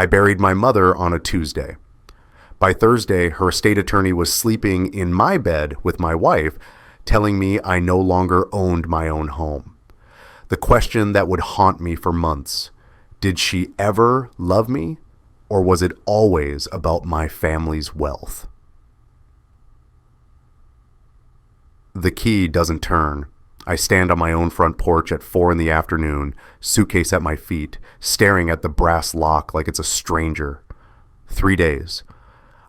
I buried my mother on a Tuesday. By Thursday, her estate attorney was sleeping in my bed with my wife, telling me I no longer owned my own home. The question that would haunt me for months: did she ever love me, or was it always about my family's wealth? The key doesn't turn. I stand on my own front porch at 4 p.m, suitcase at my feet, staring at the brass lock like it's a stranger. 3 days.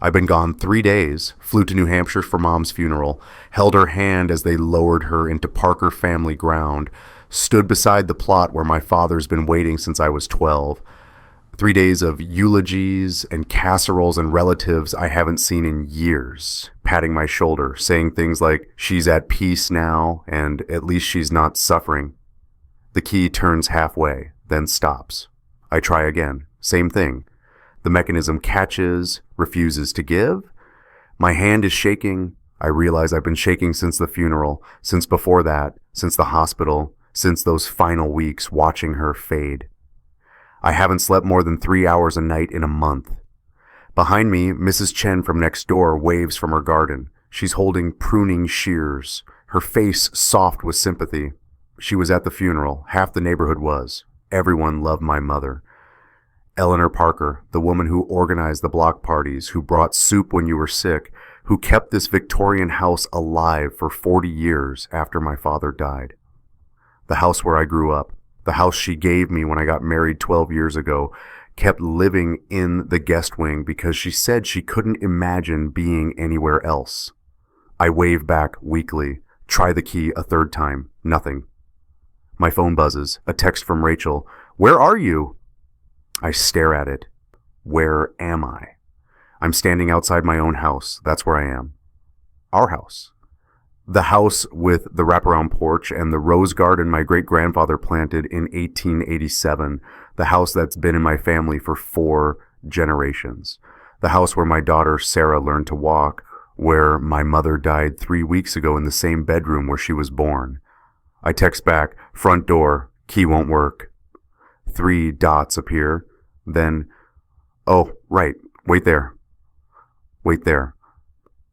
I've been gone 3 days, flew to New Hampshire for Mom's funeral, held her hand as they lowered her into Parker family ground, stood beside the plot where my father's been waiting since I was 12. 3 days of eulogies and casseroles and relatives I haven't seen in years, patting my shoulder, saying things like, "She's at peace now, and at least she's not suffering." The key turns halfway, then stops. I try again. Same thing. The mechanism catches, refuses to give. My hand is shaking. I realize I've been shaking since the funeral, since before that, since the hospital, since those final weeks watching her fade. I haven't slept more than 3 hours a night in a month. Behind me, Mrs. Chen from next door waves from her garden. She's holding pruning shears, her face soft with sympathy. She was at the funeral. Half the neighborhood was. Everyone loved my mother. Eleanor Parker, the woman who organized the block parties, who brought soup when you were sick, who kept this Victorian house alive for 40 years after my father died. The house where I grew up, the house she gave me when I got married 12 years ago, kept living in the guest wing because she said she couldn't imagine being anywhere else. I wave back weakly, try the key a third time, nothing. My phone buzzes, a text from Rachel. "Where are you?" I stare at it. Where am I? I'm standing outside my own house. That's where I am. Our house. The house with the wraparound porch and the rose garden my great-grandfather planted in 1887. The house that's been in my family for 4 generations. The house where my daughter Sarah learned to walk, where my mother died 3 weeks ago in the same bedroom where she was born. I text back, "Front door, key won't work." 3 dots appear. Then, "Oh, right, wait there. Wait there."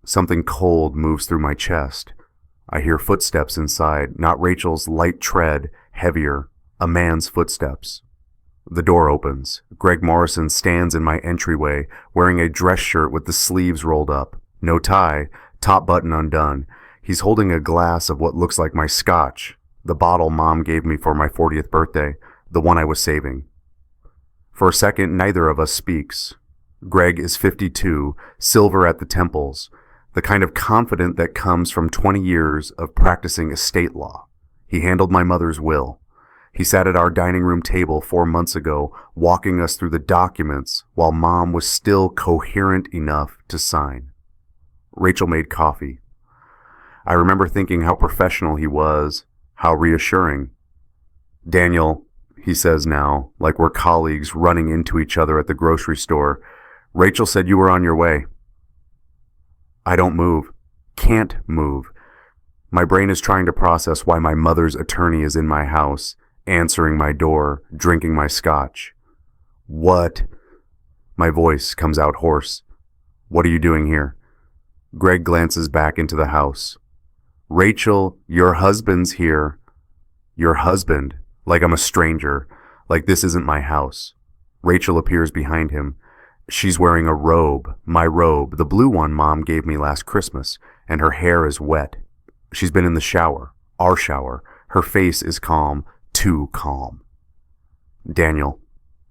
Something cold moves through my chest. I hear footsteps inside, not Rachel's light tread, heavier, a man's footsteps. The door opens. Greg Morrison stands in my entryway, wearing a dress shirt with the sleeves rolled up. No tie, top button undone. He's holding a glass of what looks like my scotch, the bottle Mom gave me for my 40th birthday, the one I was saving. For a second, neither of us speaks. Greg is 52, silver at the temples, the kind of confident that comes from 20 years of practicing estate law. He handled my mother's will. He sat at our dining room table 4 months ago, walking us through the documents while Mom was still coherent enough to sign. Rachel made coffee. I remember thinking how professional he was, how reassuring. "Daniel," he says now, like we're colleagues running into each other at the grocery store, "Rachel said you were on your way." I don't move. Can't move. My brain is trying to process why my mother's attorney is in my house, answering my door, drinking my scotch. "What?" My voice comes out hoarse. "What are you doing here?" Greg glances back into the house. "Rachel, your husband's here." "Your husband?" Like I'm a stranger, like this isn't my house. Rachel appears behind him. She's wearing a robe, my robe, the blue one Mom gave me last Christmas, and her hair is wet. She's been in the shower, our shower. Her face is calm, too calm. "Daniel."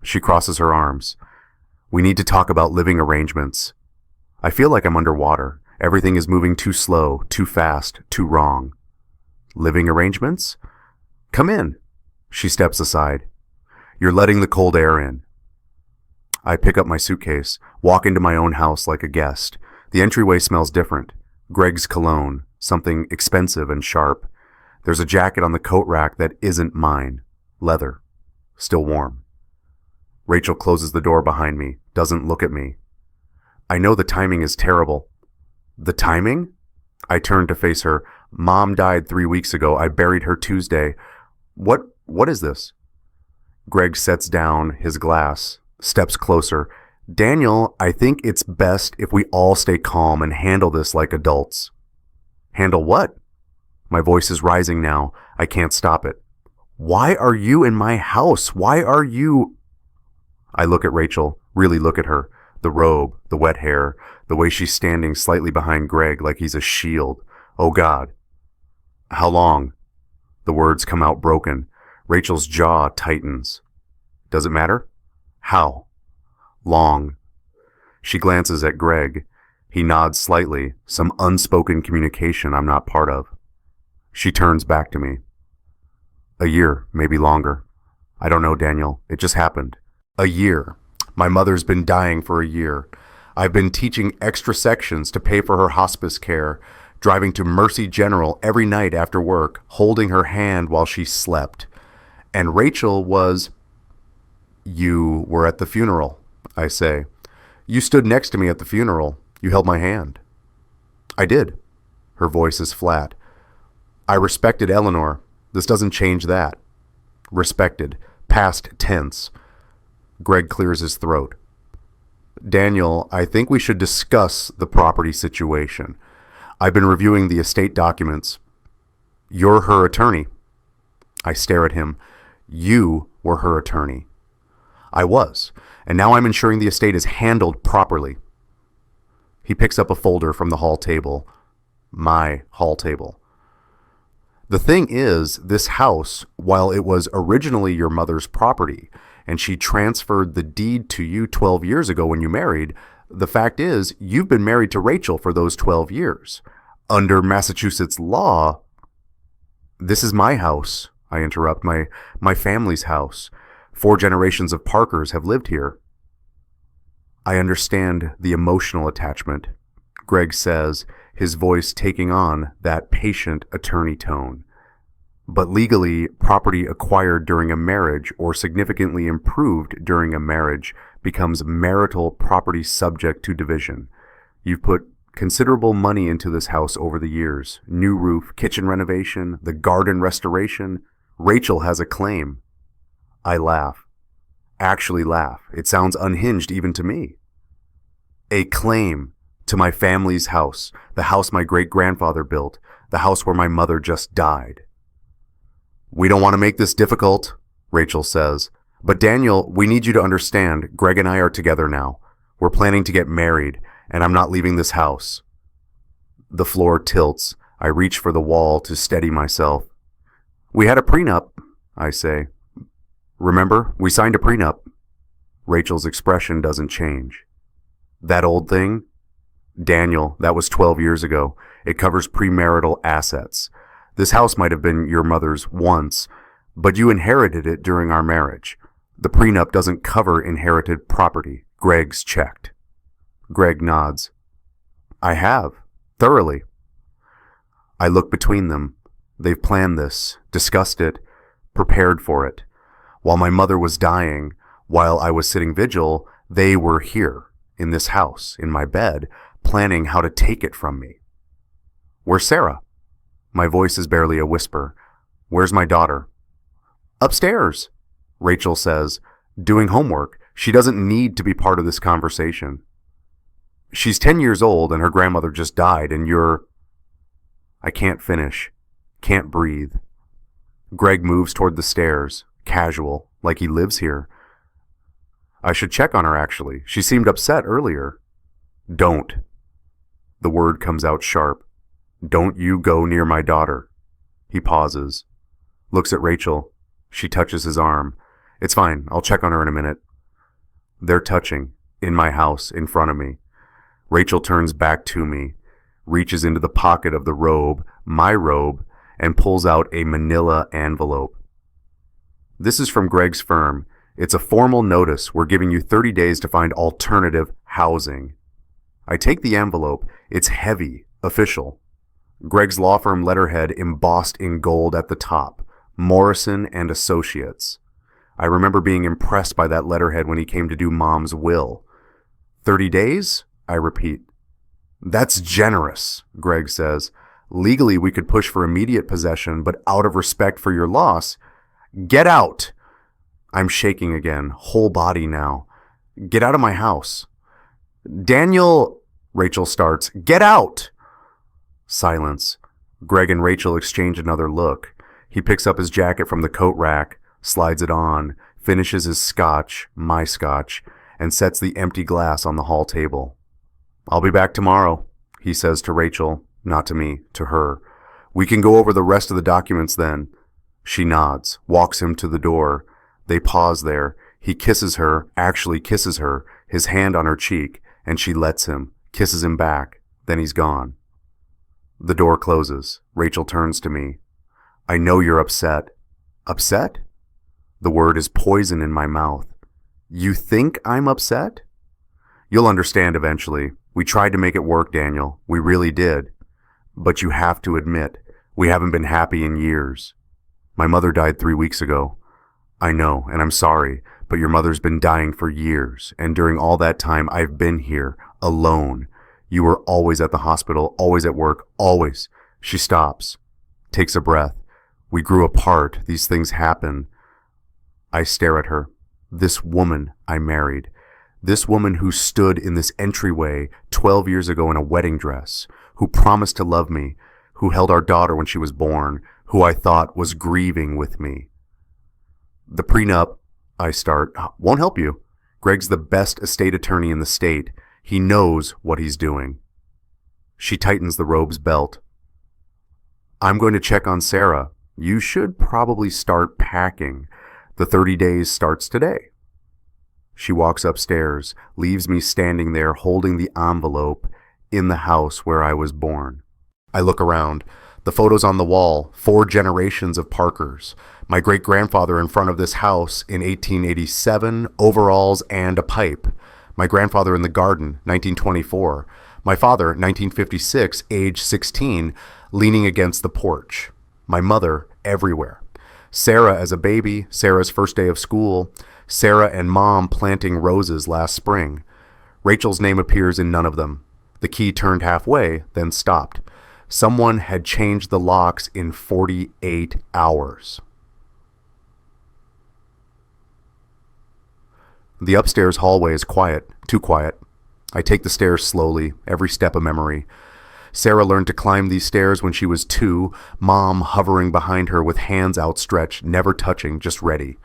She crosses her arms. "We need to talk about living arrangements." I feel like I'm underwater. Everything is moving too slow, too fast, too wrong. "Living arrangements?" "Come in." She steps aside. "You're letting the cold air in." I pick up my suitcase, walk into my own house like a guest. The entryway smells different. Greg's cologne, something expensive and sharp. There's a jacket on the coat rack that isn't mine. Leather. Still warm. Rachel closes the door behind me, doesn't look at me. I know the timing is terrible. "The timing?" I turn to face her. "Mom died 3 weeks ago. I buried her Tuesday. What is this?" Greg sets down his glass. Steps closer. Daniel, I think it's best if we all stay calm and handle this like adults. Handle what? My voice is rising now. I can't stop it. Why are you in my house? Why are you... I look at Rachel, really look at her. The robe, the wet hair, the way she's standing slightly behind Greg like he's a shield. Oh God. How long? The words come out broken. Rachel's jaw tightens. Does it matter? How? Long. She glances at Greg. He nods slightly, some unspoken communication I'm not part of. She turns back to me. A year, maybe longer. I don't know, Daniel. It just happened. A year. My mother's been dying for a year. I've been teaching extra sections to pay for her hospice care, driving to Mercy General every night after work, holding her hand while she slept. And Rachel was... You were at the funeral, I say. You stood next to me at the funeral. You held my hand. I did. Her voice is flat. I respected Eleanor. This doesn't change that. Respected. Past tense. Greg clears his throat. Daniel, I think we should discuss the property situation. I've been reviewing the estate documents. You're her attorney. I stare at him. You were her attorney. I was, and now I'm ensuring the estate is handled properly. He picks up a folder from the hall table. My hall table. The thing is, this house, while it was originally your mother's property, and she transferred the deed to you 12 years ago when you married, the fact is, you've been married to Rachel for those 12 years. Under Massachusetts law... This is my house, I interrupt, my family's house. 4 generations of Parkers have lived here. I understand the emotional attachment, Greg says, his voice taking on that patient attorney tone. But legally, property acquired during a marriage or significantly improved during a marriage becomes marital property subject to division. You've put considerable money into this house over the years. New roof, kitchen renovation, the garden restoration. Rachel has a claim. I laugh. Actually laugh. It sounds unhinged even to me. A claim to my family's house, the house my great-grandfather built, the house where my mother just died. We don't want to make this difficult, Rachel says. But Daniel, we need you to understand, Greg and I are together now. We're planning to get married, and I'm not leaving this house. The floor tilts. I reach for the wall to steady myself. We had a prenup, I say. Remember, we signed a prenup. Rachel's expression doesn't change. That old thing? Daniel, that was 12 years ago. It covers premarital assets. This house might have been your mother's once, but you inherited it during our marriage. The prenup doesn't cover inherited property. Greg's checked. Greg nods. I have, thoroughly. I look between them. They've planned this, discussed it, prepared for it. While my mother was dying, while I was sitting vigil, they were here, in this house, in my bed, planning how to take it from me. Where's Sarah? My voice is barely a whisper. Where's my daughter? Upstairs, Rachel says, doing homework. She doesn't need to be part of this conversation. She's 10 years old and her grandmother just died and you're... I can't finish. Can't breathe. Greg moves toward the stairs, casual, like he lives here. I should check on her, actually. She seemed upset earlier. Don't. The word comes out sharp. Don't you go near my daughter. He pauses. Looks at Rachel. She touches his arm. It's fine. I'll check on her in a minute. They're touching. In my house, in front of me. Rachel turns back to me, reaches into the pocket of the robe, my robe, and pulls out a manila envelope. This is from Greg's firm. It's a formal notice. We're giving you 30 days to find alternative housing. I take the envelope. It's heavy, official. Greg's law firm letterhead embossed in gold at the top. Morrison and Associates. I remember being impressed by that letterhead when he came to do Mom's will. 30 days? I repeat. That's generous, Greg says. Legally, we could push for immediate possession, but out of respect for your loss... Get out! I'm shaking again, whole body now. Get out of my house. Daniel, Rachel starts. Get out! Silence. Greg and Rachel exchange another look. He picks up his jacket from the coat rack, slides it on, finishes his scotch, my scotch, and sets the empty glass on the hall table. I'll be back tomorrow, he says to Rachel, not to me, to her. We can go over the rest of the documents then. She nods, walks him to the door. They pause there. He kisses her, actually kisses her, his hand on her cheek, and she lets him, kisses him back. Then he's gone. The door closes. Rachel turns to me. I know you're upset. Upset? The word is poison in my mouth. You think I'm upset? You'll understand eventually. We tried to make it work, Daniel. We really did. But you have to admit, we haven't been happy in years. My mother died 3 weeks ago. I know, and I'm sorry, but your mother's been dying for years, and during all that time I've been here, alone. You were always at the hospital, always at work, always. She stops, takes a breath. We grew apart. These things happen. I stare at her. This woman I married. This woman who stood in this entryway 12 years ago in a wedding dress, who promised to love me, who held our daughter when she was born, who I thought was grieving with me. The prenup, I start, won't help you. Greg's the best estate attorney in the state. He knows what he's doing. She tightens the robe's belt. I'm going to check on Sarah. You should probably start packing. The 30 days starts today. She walks upstairs, leaves me standing there holding the envelope in the house where I was born. I look around. The photos on the wall, 4 generations of Parkers. My great-grandfather in front of this house in 1887, overalls and a pipe. My grandfather in the garden, 1924. My father, 1956, age 16, leaning against the porch. My mother, everywhere. Sarah as a baby, Sarah's first day of school, Sarah and Mom planting roses last spring. Rachel's name appears in none of them. The key turned halfway, then stopped. Someone had changed the locks in 48 hours. The upstairs hallway is quiet, too quiet. I take the stairs slowly, every step a memory. Sarah learned to climb these stairs when she was 2, Mom hovering behind her with hands outstretched, never touching, just ready.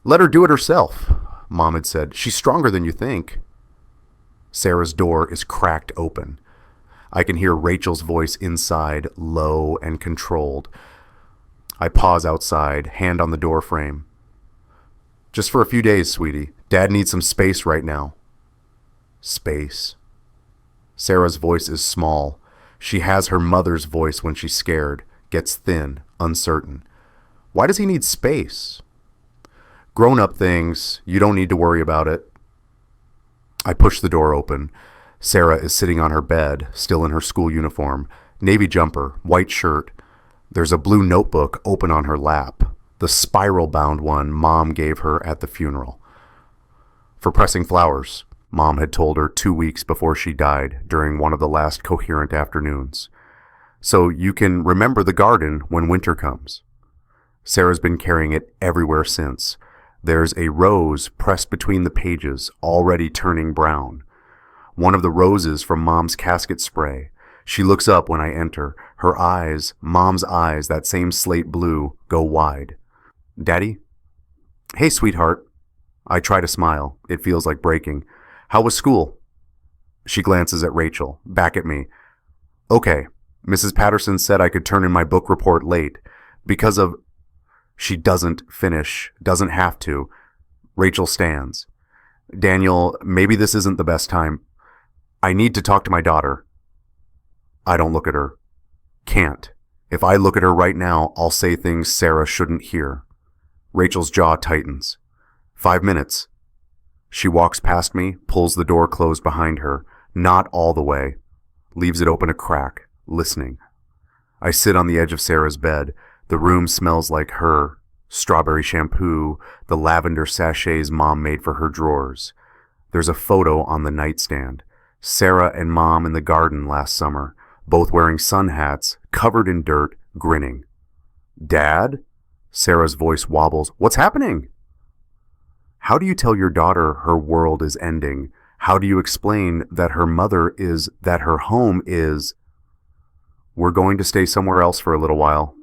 Let her do it herself, Mom had said. She's stronger than you think. Sarah's door is cracked open. I can hear Rachel's voice inside, low and controlled. I pause outside, hand on the door frame. Just for a few days, sweetie. Dad needs some space right now. Space. Sarah's voice is small. She has her mother's voice when she's scared, gets thin, uncertain. Why does he need space? Grown-up things, you don't need to worry about it. I push the door open. Sarah is sitting on her bed, still in her school uniform, navy jumper, white shirt. There's a blue notebook open on her lap, the spiral-bound one Mom gave her at the funeral. For pressing flowers, Mom had told her 2 weeks before she died during one of the last coherent afternoons. So you can remember the garden when winter comes. Sarah's been carrying it everywhere since. There's a rose pressed between the pages, already turning brown. One of the roses from Mom's casket spray. She looks up when I enter. Her eyes, Mom's eyes, that same slate blue, go wide. Daddy? Hey, sweetheart. I try to smile. It feels like breaking. How was school? She glances at Rachel, back at me. Okay, Mrs. Patterson said I could turn in my book report late. Because of... She doesn't finish, doesn't have to. Rachel stands. Daniel, maybe this isn't the best time. I need to talk to my daughter. I don't look at her. Can't. If I look at her right now, I'll say things Sarah shouldn't hear. Rachel's jaw tightens. 5 minutes. She walks past me, pulls the door closed behind her, not all the way, leaves it open a crack, listening. I sit on the edge of Sarah's bed. The room smells like her. Strawberry shampoo, the lavender sachets Mom made for her drawers. There's a photo on the nightstand. Sarah and Mom in the garden last summer, both wearing sun hats, covered in dirt, grinning. Dad? Sarah's voice wobbles. What's happening? How do you tell your daughter her world is ending? How do you explain that her mother is, that her home is... We're going to stay somewhere else for a little while,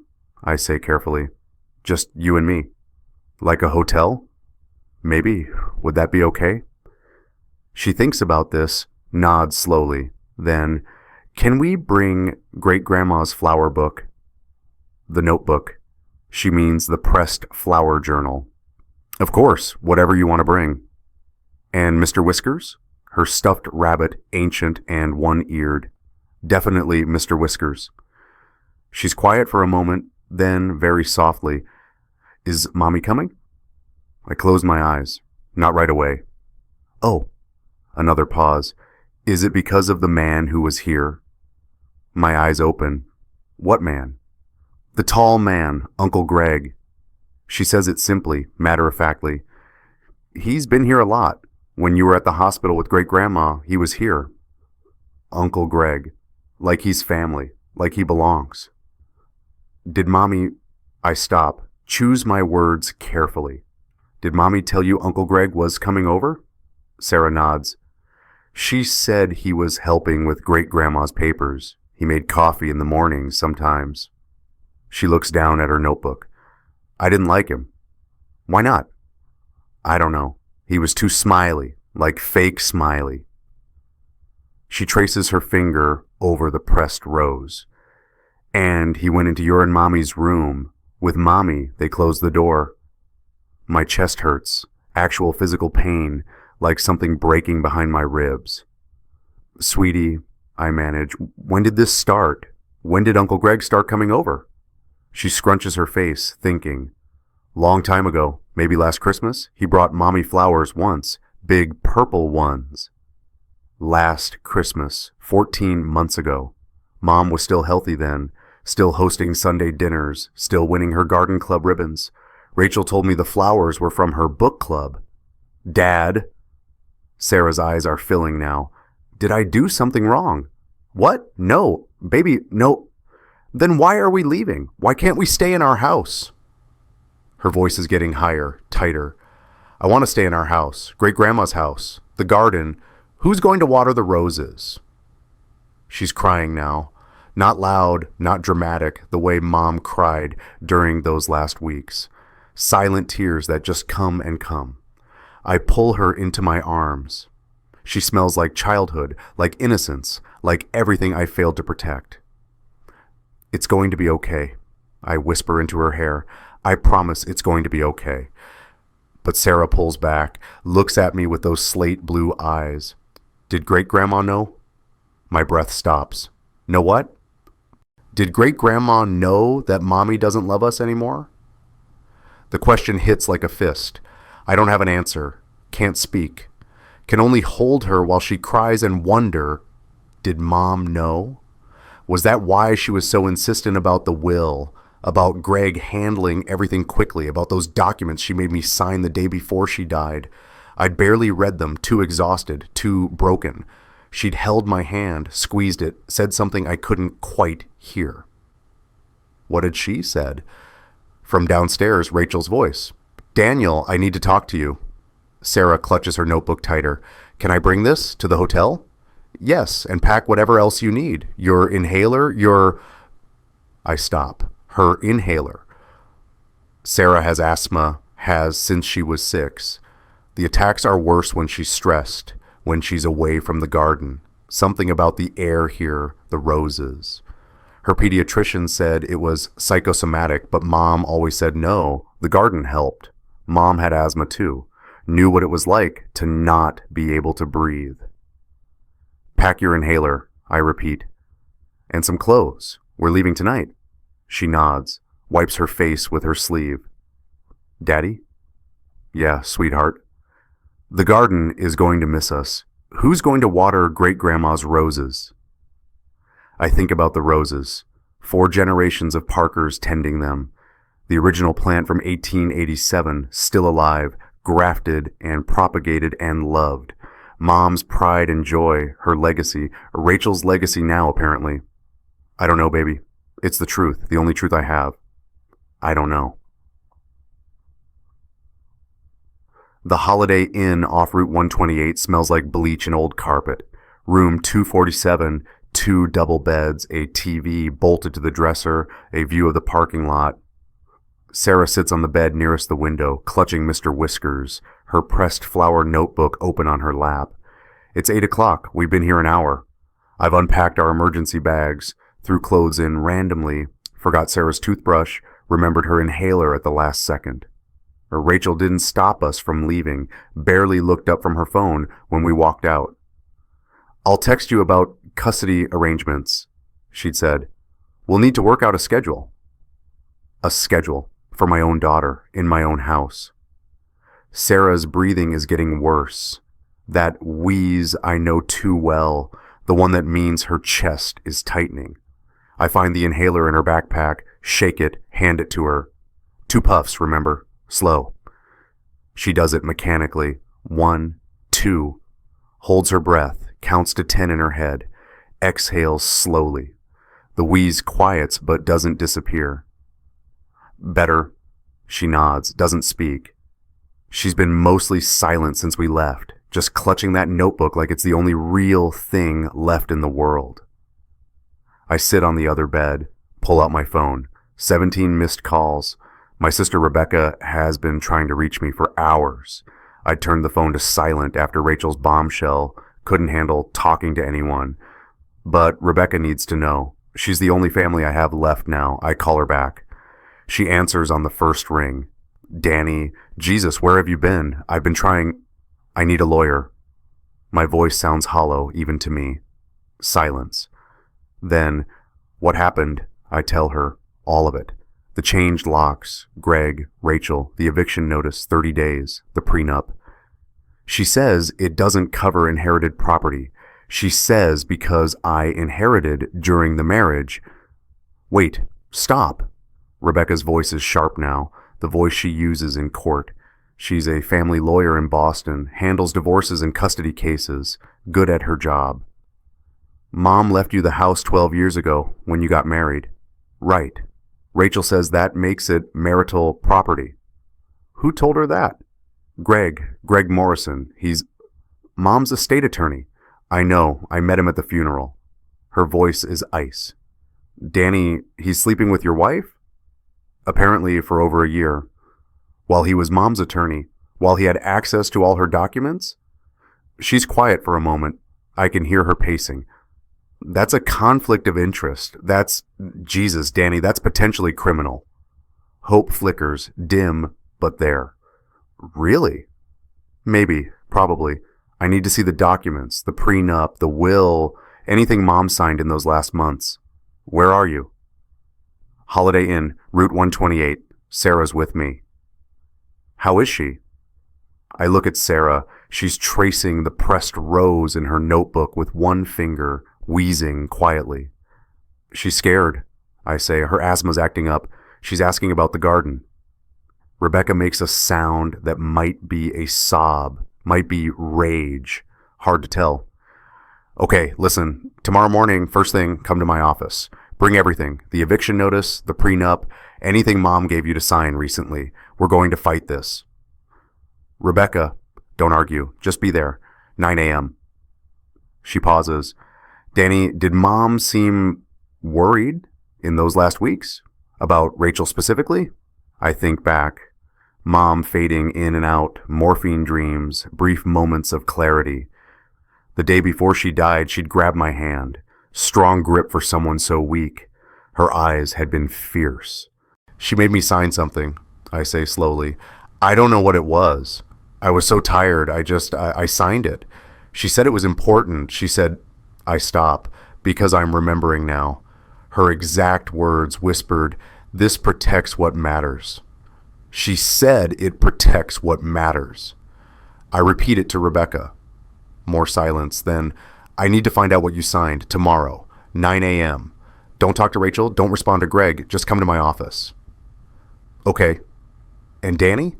I say carefully. Just you and me. Like a hotel? Maybe. Would that be okay? She thinks about this, nods slowly. Then, can we bring Great-Grandma's flower book? The notebook. She means the pressed flower journal. Of course, whatever you want to bring. And Mr. Whiskers? Her stuffed rabbit, ancient and one-eared. Definitely Mr. Whiskers. She's quiet for a moment, then very softly, Is Mommy coming? I close my eyes. Not right away. Oh. Another pause. Is it because of the man who was here? My eyes open. What man? The tall man, Uncle Greg. She says it simply, matter-of-factly. He's been here a lot. When you were at the hospital with Great-Grandma, he was here. Uncle Greg. Like he's family. Like he belongs. Did Mommy... I stop. Choose my words carefully. Did Mommy tell you Uncle Greg was coming over? Sarah nods. She said he was helping with Great-Grandma's papers. He made coffee in the mornings sometimes. She looks down at her notebook. I didn't like him. Why not? I don't know. He was too smiley, like fake smiley. She traces her finger over the pressed rose. And he went into your and Mommy's room. With Mommy, they closed the door. My chest hurts, actual physical pain, like something breaking behind my ribs. Sweetie, I manage, when did this start? When did Uncle Greg start coming over? She scrunches her face, thinking. Long time ago, maybe last Christmas, he brought Mommy flowers once, big purple ones. Last Christmas, 14 months ago. Mom was still healthy then, still hosting Sunday dinners, still winning her garden club ribbons. Rachel told me the flowers were from her book club. Dad. Sarah's eyes are filling now. Did I do something wrong? What? No. Baby, no. Then why are we leaving? Why can't we stay in our house? Her voice is getting higher, tighter. I want to stay in our house, Great-Grandma's house, the garden. Who's going to water the roses? She's crying now. Not loud, not dramatic, the way Mom cried during those last weeks. Silent tears that just come and come. I pull her into my arms. She smells like childhood, like innocence, like everything I failed to protect. It's going to be okay, I whisper into her hair. I promise it's going to be okay. But Sarah pulls back, looks at me with those slate blue eyes. Did Great-Grandma know? My breath stops. Know what? Did Great-Grandma know that Mommy doesn't love us anymore? The question hits like a fist. I don't have an answer. Can't speak. Can only hold her while she cries and wonder, did Mom know? Was that why she was so insistent about the will, about Greg handling everything quickly, about those documents she made me sign the day before she died? I'd barely read them, too exhausted, too broken. She'd held my hand, squeezed it, said something I couldn't quite hear. What had she said? From downstairs, Rachel's voice. Daniel, I need to talk to you. Sarah clutches her notebook tighter. Can I bring this to the hotel? Yes, and pack whatever else you need. Your inhaler, your... I stop. Her inhaler. Sarah has asthma, has since she was 6. The attacks are worse when she's stressed, when she's away from the garden. Something about the air here, the roses. Her pediatrician said it was psychosomatic, but Mom always said no, the garden helped. Mom had asthma too, knew what it was like to not be able to breathe. Pack your inhaler, I repeat. And some clothes. We're leaving tonight. She nods, wipes her face with her sleeve. Daddy? Yeah, sweetheart. The garden is going to miss us. Who's going to water Great-Grandma's roses? I think about the roses. 4 generations of Parkers tending them. The original plant from 1887, still alive, grafted and propagated and loved. Mom's pride and joy, her legacy, Rachel's legacy now apparently. I don't know, baby. It's the truth, the only truth I have. I don't know. The Holiday Inn off Route 128 smells like bleach and old carpet. Room 247, 2 double beds, a TV bolted to the dresser, a view of the parking lot. Sarah sits on the bed nearest the window, clutching Mr. Whiskers, her pressed flower notebook open on her lap. It's 8 o'clock. We've been here an hour. I've unpacked our emergency bags, threw clothes in randomly, forgot Sarah's toothbrush, remembered her inhaler at the last second. Rachel didn't stop us from leaving, barely looked up from her phone when we walked out. I'll text you about custody arrangements, she'd said. We'll need to work out a schedule. A schedule for my own daughter in my own house. Sarah's breathing is getting worse. That wheeze I know too well, the one that means her chest is tightening. I find the inhaler in her backpack, shake it, hand it to her. 2 puffs, remember? Slow. She does it mechanically. 1, 2. Holds her breath, counts to 10 in her head. Exhales slowly. The wheeze quiets but doesn't disappear. Better. She nods, doesn't speak. She's been mostly silent since we left, just clutching that notebook like it's the only real thing left in the world. I sit on the other bed, pull out my phone. 17 missed calls. My sister Rebecca has been trying to reach me for hours. I turned the phone to silent after Rachel's bombshell, couldn't handle talking to anyone. But Rebecca needs to know. She's the only family I have left now. I call her back. She answers on the first ring. Danny, Jesus, where have you been? I've been trying. I need a lawyer. My voice sounds hollow, even to me. Silence. Then, what happened? I tell her. All of it. The changed locks, Greg, Rachel, the eviction notice, 30 days, the prenup. She says it doesn't cover inherited property. She says because I inherited during the marriage. Wait, stop. Rebecca's voice is sharp now, the voice she uses in court. She's a family lawyer in Boston, handles divorces and custody cases, good at her job. Mom left you the house 12 years ago when you got married. Right. Rachel says that makes it marital property. Who told her that? Greg Morrison. He's Mom's estate attorney. I know. I met him at the funeral. Her voice is ice. Danny, he's sleeping with your wife? Apparently for over a year. While he was Mom's attorney? While he had access to all her documents? She's quiet for a moment. I can hear her pacing. That's a conflict of interest. Jesus, Danny, that's potentially criminal. Hope flickers, dim, but there. Really? Maybe, probably. I need to see the documents, the prenup, the will, anything Mom signed in those last months. Where are you? Holiday Inn, Route 128. Sarah's with me. How is she? I look at Sarah. She's tracing the pressed rows in her notebook with one finger, wheezing quietly. She's scared, I say. Her asthma's acting up. She's asking about the garden. Rebecca makes a sound that might be a sob, might be rage. Hard to tell. Okay, listen. Tomorrow morning, first thing, come to my office. Bring everything. The eviction notice, the prenup, anything Mom gave you to sign recently. We're going to fight this. Rebecca, don't argue. Just be there. 9 a.m. She pauses. Danny, did Mom seem worried in those last weeks? About Rachel specifically? I think back. Mom fading in and out, morphine dreams, brief moments of clarity. The day before she died, she'd grab my hand. Strong grip for someone so weak. Her eyes had been fierce. She made me sign something, I say slowly. I don't know what it was. I was so tired, I signed it. She said it was important. She said, I stop, because I'm remembering now. Her exact words whispered, this protects what matters. She said it protects what matters. I repeat it to Rebecca. More silence. Then, I need to find out what you signed tomorrow, 9 a.m. Don't talk to Rachel. Don't respond to Greg. Just come to my office. Okay. And Danny?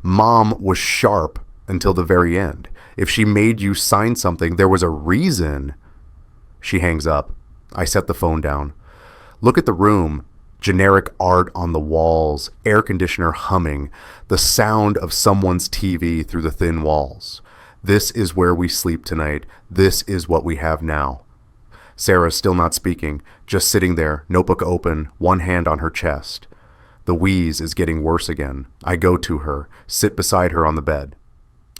Mom was sharp until the very end. If she made you sign something, there was a reason. She hangs up. I set the phone down. Look at the room. Generic art on the walls, air conditioner humming, the sound of someone's TV through the thin walls. This is where we sleep tonight. This is what we have now. Sarah's still not speaking, just sitting there, notebook open, one hand on her chest. The wheeze is getting worse again. I go to her, sit beside her on the bed.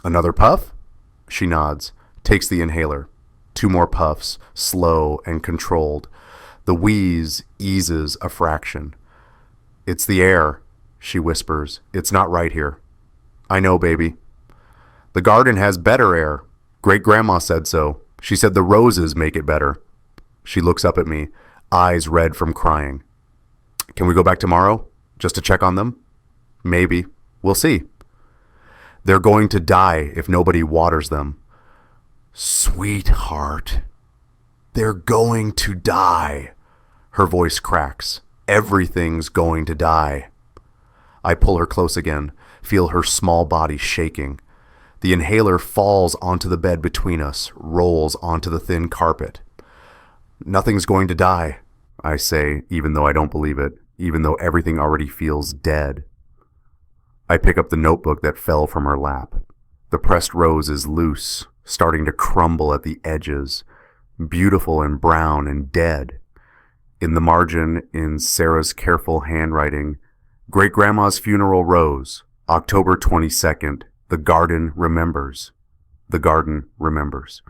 Another puff? She nods, takes the inhaler. 2 more puffs, slow and controlled. The wheeze eases a fraction. It's the air, she whispers. It's not right here. I know, baby. The garden has better air. Great-grandma said so. She said the roses make it better. She looks up at me, eyes red from crying. Can we go back tomorrow? Just to check on them? Maybe. We'll see. They're going to die if nobody waters them. Sweetheart. They're going to die. Her voice cracks. Everything's going to die. I pull her close again, feel her small body shaking. The inhaler falls onto the bed between us, rolls onto the thin carpet. Nothing's going to die, I say, even though I don't believe it, even though everything already feels dead. I pick up the notebook that fell from her lap. The pressed rose is loose, starting to crumble at the edges, beautiful and brown and dead. In the margin, in Sarah's careful handwriting, Great-grandma's funeral rose, October 22nd, the garden remembers. The garden remembers.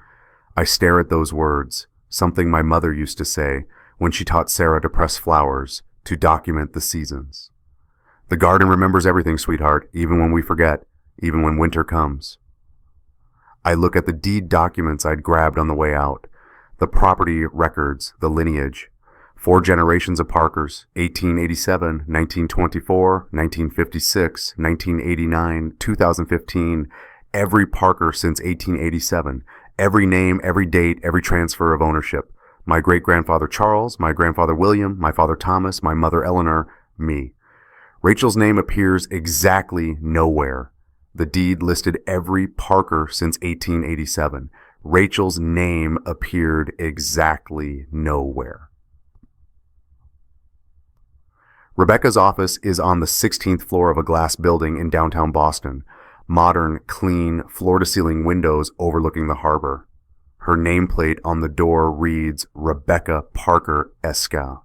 I stare at those words, something my mother used to say when she taught Sarah to press flowers, to document the seasons. The garden remembers everything, sweetheart, even when we forget, even when winter comes. I look at the deed documents I'd grabbed on the way out, the property records, the lineage. 4 generations of Parkers, 1887, 1924, 1956, 1989, 2015, every Parker since 1887, every name, every date, every transfer of ownership. My great-grandfather Charles, my grandfather William, my father Thomas, my mother Eleanor, me. Rachel's name appears exactly nowhere. The deed listed every Parker since 1887. Rachel's name appeared exactly nowhere. Rebecca's office is on the 16th floor of a glass building in downtown Boston. Modern, clean, floor-to-ceiling windows overlooking the harbor. Her nameplate on the door reads Rebecca Parker Esca.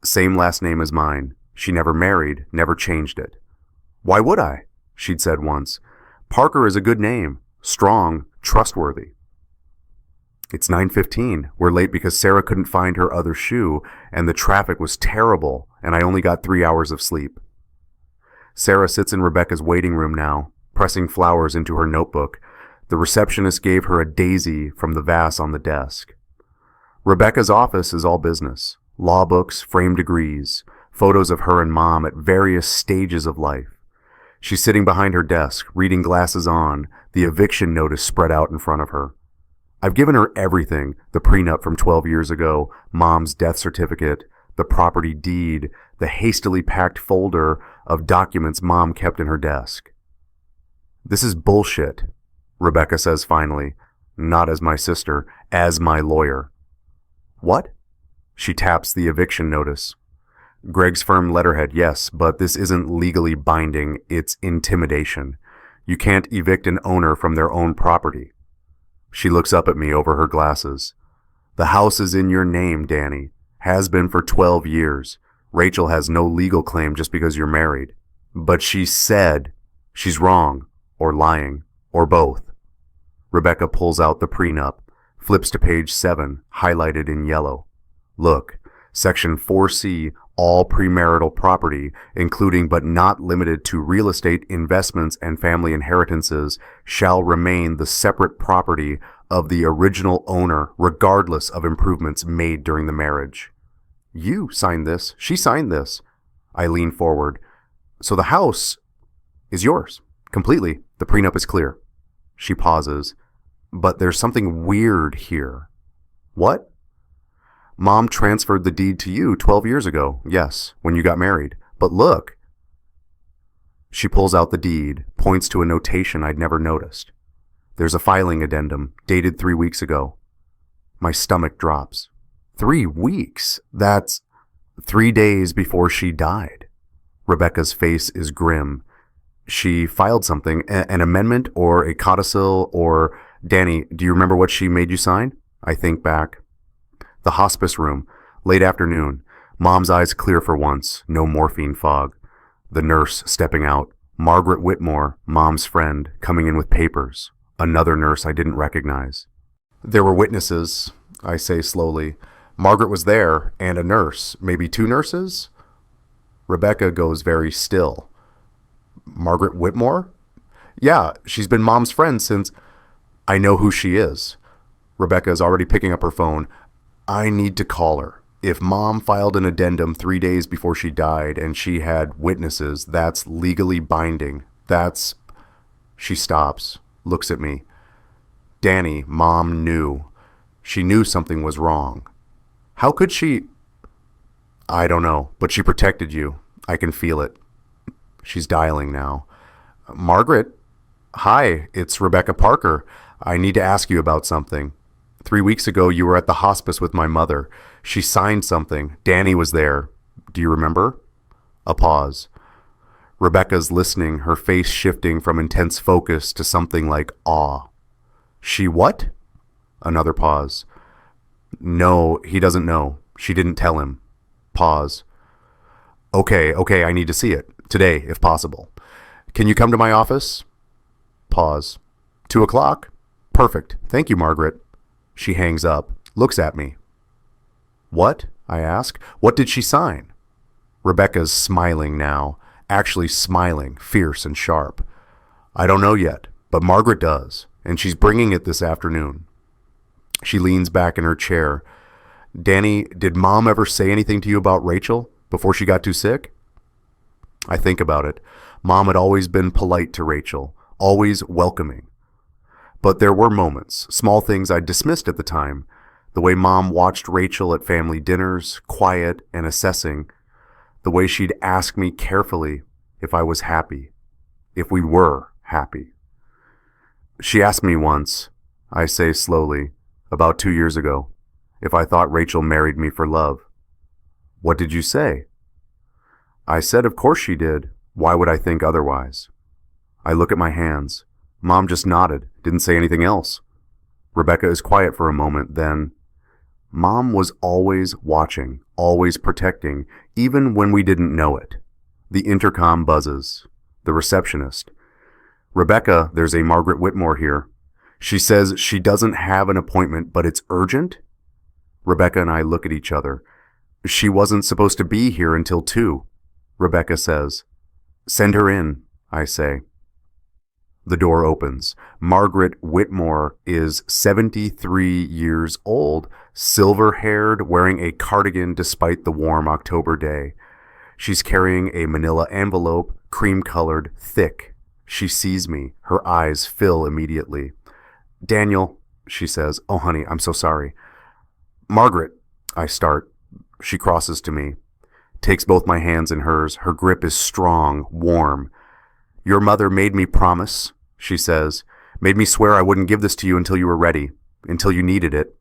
Same last name as mine. She never married, never changed it. Why would I? She'd said once. Parker is a good name. Strong, trustworthy. It's 9:15. We're late because Sarah couldn't find her other shoe, and the traffic was terrible, and I only got 3 hours of sleep. Sarah sits in Rebecca's waiting room now, pressing flowers into her notebook. The receptionist gave her a daisy from the vase on the desk. Rebecca's office is all business. Law books, framed degrees, photos of her and Mom at various stages of life. She's sitting behind her desk, reading glasses on, the eviction notice spread out in front of her. I've given her everything, the prenup from 12 years ago, Mom's death certificate, the property deed, the hastily packed folder of documents Mom kept in her desk. This is bullshit, Rebecca says finally, not as my sister, as my lawyer. What? She taps the eviction notice. Greg's firm letterhead, yes, but this isn't legally binding, it's intimidation. You can't evict an owner from their own property. She looks up at me over her glasses. The house is in your name, Danny. Has been for 12 years. Rachel has no legal claim just because you're married. But she said she's wrong, or lying, or both. Rebecca pulls out the prenup, flips to page 7, highlighted in yellow. Look, Section 4C, all premarital property, including but not limited to real estate investments and family inheritances, shall remain the separate property of the original owner regardless of improvements made during the marriage. You signed this. She signed this. I lean forward. So the house is yours. Completely. The prenup is clear. She pauses. But there's something weird here. What? Mom transferred the deed to you 12 years ago, yes, when you got married. But look. She pulls out the deed, points to a notation I'd never noticed. There's a filing addendum, dated 3 weeks ago. My stomach drops. 3 weeks? That's 3 days before she died. Rebecca's face is grim. She filed something, an amendment or a codicil or... Danny, do you remember what she made you sign? I think back. The hospice room, late afternoon. Mom's eyes clear for once, no morphine fog. The nurse stepping out. Margaret Whitmore, Mom's friend, coming in with papers. Another nurse I didn't recognize. There were witnesses, I say slowly. Margaret was there, and a nurse, maybe 2 nurses? Rebecca goes very still. Margaret Whitmore? Yeah, she's been Mom's friend since... I know who she is. Rebecca is already picking up her phone. I need to call her. If Mom filed an addendum 3 days before she died and she had witnesses, that's legally binding. That's... She stops, looks at me. Danny, Mom knew. She knew something was wrong. How could she... I don't know, but she protected you. I can feel it. She's dialing now. Margaret? Hi, it's Rebecca Parker. I need to ask you about something. 3 weeks ago, you were at the hospice with my mother. She signed something. Danny was there. Do you remember? A pause. Rebecca's listening, her face shifting from intense focus to something like awe. She what? Another pause. No, he doesn't know. She didn't tell him. Pause. Okay, I need to see it. Today, if possible. Can you come to my office? Pause. 2 o'clock? Perfect. Thank you, Margaret. She hangs up, looks at me. What? I ask. What did she sign? Rebecca's smiling now, actually smiling, fierce and sharp. I don't know yet, but Margaret does, and she's bringing it this afternoon. She leans back in her chair. Danny, did Mom ever say anything to you about Rachel before she got too sick? I think about it. Mom had always been polite to Rachel, always welcoming. But there were moments, small things I dismissed at the time. The way Mom watched Rachel at family dinners, quiet and assessing. The way she'd ask me carefully if I was happy, if we were happy. She asked me once, I say slowly, about 2 years ago, if I thought Rachel married me for love. What did you say? I said of course she did. Why would I think otherwise? I look at my hands. Mom just nodded, didn't say anything else. Rebecca is quiet for a moment, then... Mom was always watching, always protecting, even when we didn't know it. The intercom buzzes. The receptionist. Rebecca, there's a Margaret Whitmore here. She says she doesn't have an appointment, but it's urgent? Rebecca and I look at each other. She wasn't supposed to be here until 2. Rebecca says. Send her in, I say. The door opens. Margaret Whitmore is 73 years old, silver-haired, wearing a cardigan despite the warm October day. She's carrying a manila envelope, cream-colored, thick. She sees me. Her eyes fill immediately. Daniel, she says. Oh, honey, I'm so sorry. Margaret, I start. She crosses to me, takes both my hands in hers. Her grip is strong, warm. Your mother made me promise, she says, made me swear I wouldn't give this to you until you were ready, until you needed it.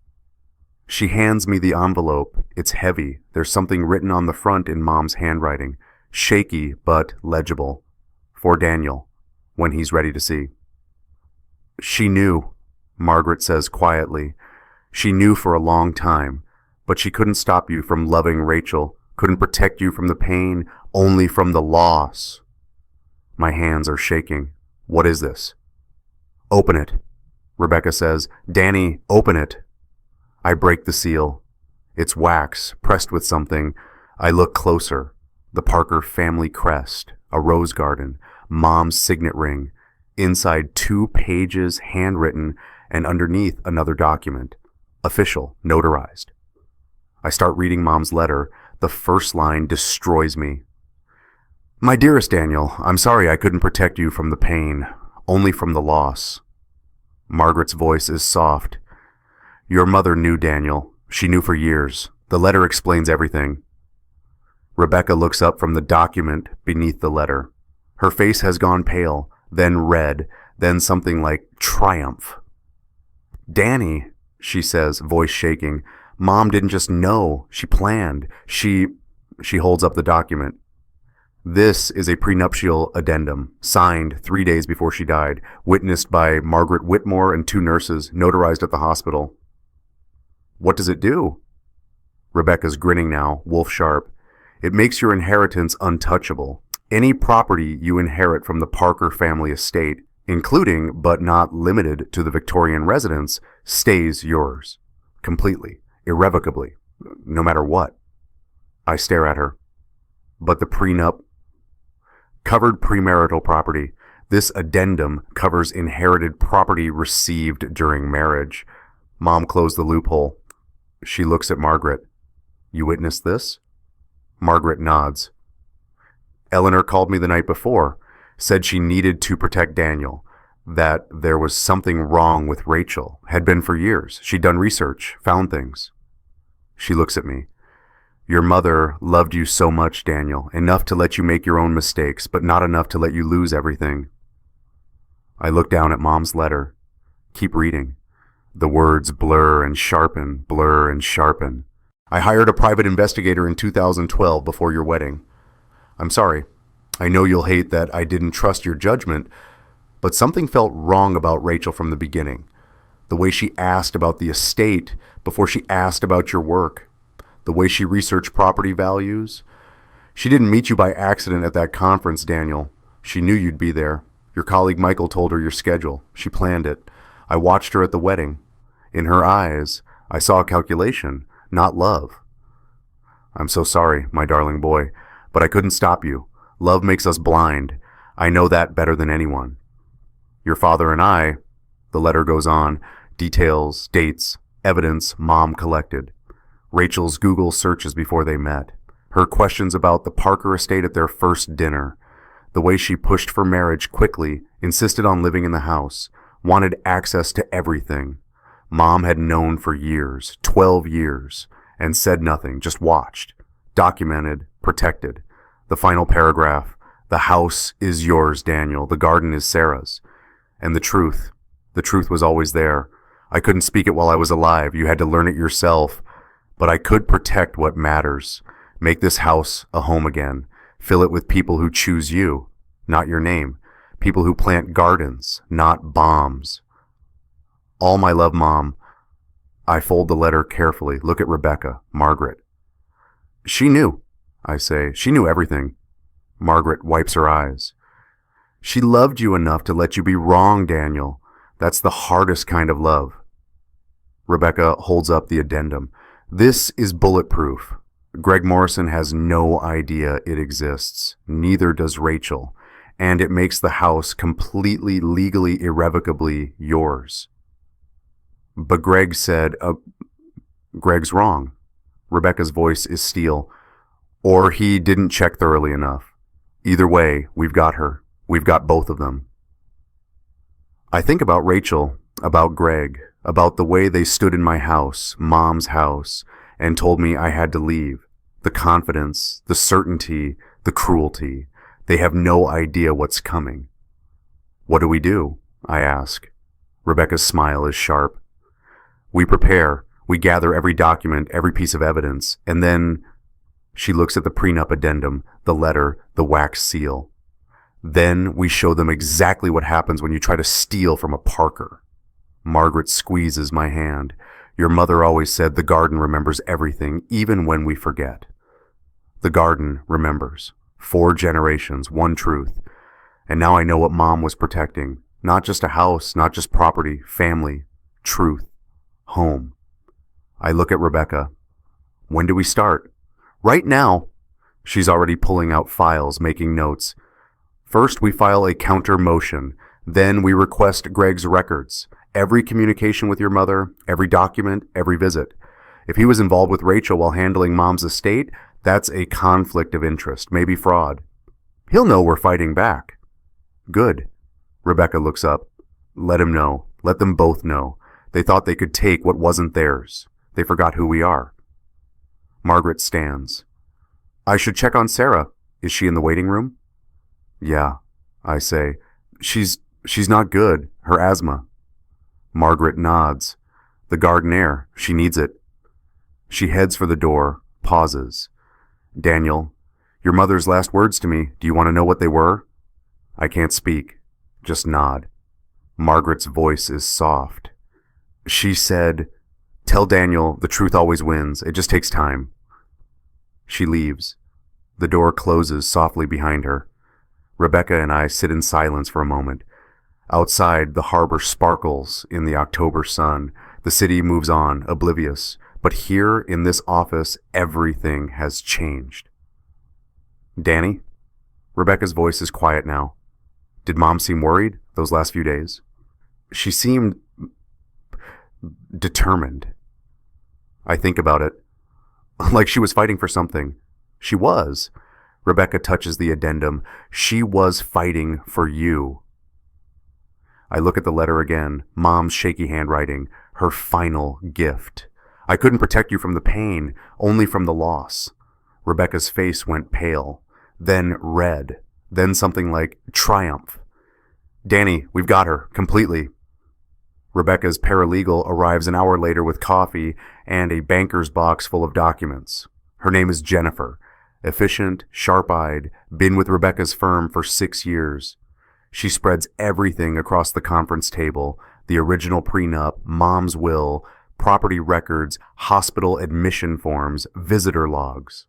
She hands me the envelope. It's heavy. There's something written on the front in Mom's handwriting, shaky but legible. For Daniel, when he's ready to see. She knew, Margaret says quietly. She knew for a long time, but she couldn't stop you from loving Rachel, couldn't protect you from the pain, only from the loss. My hands are shaking. What is this? Open it, Rebecca says. Danny, open it. I break the seal. It's wax, pressed with something. I look closer. The Parker family crest, a rose garden, Mom's signet ring, inside 2 pages handwritten, and underneath another document, official, notarized. I start reading Mom's letter. The first line destroys me. My dearest Daniel, I'm sorry I couldn't protect you from the pain, only from the loss. Margaret's voice is soft. Your mother knew, Daniel. She knew for years. The letter explains everything. Rebecca looks up from the document beneath the letter. Her face has gone pale, then red, then something like triumph. Danny, she says, voice shaking, Mom didn't just know. She planned. She She holds up the document. This is a prenuptial addendum, signed 3 days before she died, witnessed by Margaret Whitmore and 2 nurses, notarized at the hospital. What does it do? Rebecca's grinning now, wolf sharp. It makes your inheritance untouchable. Any property you inherit from the Parker family estate, including but not limited to the Victorian residence, stays yours. Completely, irrevocably, no matter what. I stare at her. But the prenup? Covered premarital property. This addendum covers inherited property received during marriage. Mom closed the loophole. She looks at Margaret. You witnessed this? Margaret nods. Eleanor called me the night before, said she needed to protect Daniel, that there was something wrong with Rachel, had been for years. She'd done research, found things. She looks at me. Your mother loved you so much, Daniel, enough to let you make your own mistakes, but not enough to let you lose everything. I look down at Mom's letter. Keep reading. The words blur and sharpen, blur and sharpen. I hired a private investigator in 2012 before your wedding. I'm sorry. I know you'll hate that I didn't trust your judgment, but something felt wrong about Rachel from the beginning. The way she asked about the estate before she asked about your work. The way she researched property values. She didn't meet you by accident at that conference, Daniel. She knew you'd be there. Your colleague Michael told her your schedule. She planned it. I watched her at the wedding. In her eyes, I saw a calculation, not love. I'm so sorry, my darling boy, but I couldn't stop you. Love makes us blind. I know that better than anyone. Your father and I, the letter goes on, details, dates, evidence Mom collected. Rachel's Google searches before they met. Her questions about the Parker estate at their first dinner. The way she pushed for marriage quickly, insisted on living in the house, wanted access to everything. Mom had known for years, 12 years, and said nothing, just watched. Documented, protected. The final paragraph, the house is yours, Daniel, the garden is Sarah's. And the truth was always there. I couldn't speak it while I was alive, you had to learn it yourself. But I could protect what matters, make this house a home again, fill it with people who choose you, not your name, people who plant gardens, not bombs. All my love, Mom. I fold the letter carefully, look at Rebecca, Margaret. She knew, I say. She knew everything. Margaret wipes her eyes. She loved you enough to let you be wrong, Daniel. That's the hardest kind of love. Rebecca holds up the addendum. This is bulletproof. Greg Morrison has no idea it exists. Neither does Rachel. And it makes the house completely, legally, irrevocably yours. But Greg said, Greg's wrong. Rebecca's voice is steel. Or he didn't check thoroughly enough. Either way, we've got her. We've got both of them. I think about Rachel, about Greg, about the way they stood in my house, Mom's house, and told me I had to leave. The confidence, the certainty, the cruelty. They have no idea what's coming. What do? I ask. Rebecca's smile is sharp. We prepare. We gather every document, every piece of evidence, and then she looks at the prenup addendum, the letter, the wax seal. Then we show them exactly what happens when you try to steal from a Parker. Margaret squeezes my hand. Your mother always said the garden remembers everything, even when we forget. The garden remembers. 4 generations, one truth. And now I know what Mom was protecting. Not just a house, not just property, family, truth, home. I look at Rebecca. When do we start? Right now. She's already pulling out files, making notes. First, we file a counter motion. Then we request Greg's records. Every communication with your mother, every document, every visit. If he was involved with Rachel while handling Mom's estate, that's a conflict of interest, maybe fraud. He'll know we're fighting back. Good. Rebecca looks up. Let him know. Let them both know. They thought they could take what wasn't theirs. They forgot who we are. Margaret stands. I should check on Sarah. Is she in the waiting room? Yeah, I say. She's not good. Her asthma. Margaret nods. The garden air. She needs it. She heads for the door, pauses. Daniel, your mother's last words to me, do you want to know what they were? I can't speak. Just nod. Margaret's voice is soft. She said, tell Daniel the truth always wins. It just takes time. She leaves. The door closes softly behind her. Rebecca and I sit in silence for a moment. Outside, the harbor sparkles in the October sun. The city moves on, oblivious. But here in this office, everything has changed. Danny? Rebecca's voice is quiet now. Did Mom seem worried those last few days? She seemed determined. I think about it. Like she was fighting for something. She was. Rebecca touches the addendum. She was fighting for you. I look at the letter again. Mom's shaky handwriting. Her final gift. I couldn't protect you from the pain, only from the loss. Rebecca's face went pale, then red, then something like triumph. Danny, we've got her, completely. Rebecca's paralegal arrives an hour later with coffee and a banker's box full of documents. Her name is Jennifer. Efficient, sharp-eyed, been with Rebecca's firm for 6 years. She spreads everything across the conference table, the original prenup, Mom's will, property records, hospital admission forms, visitor logs.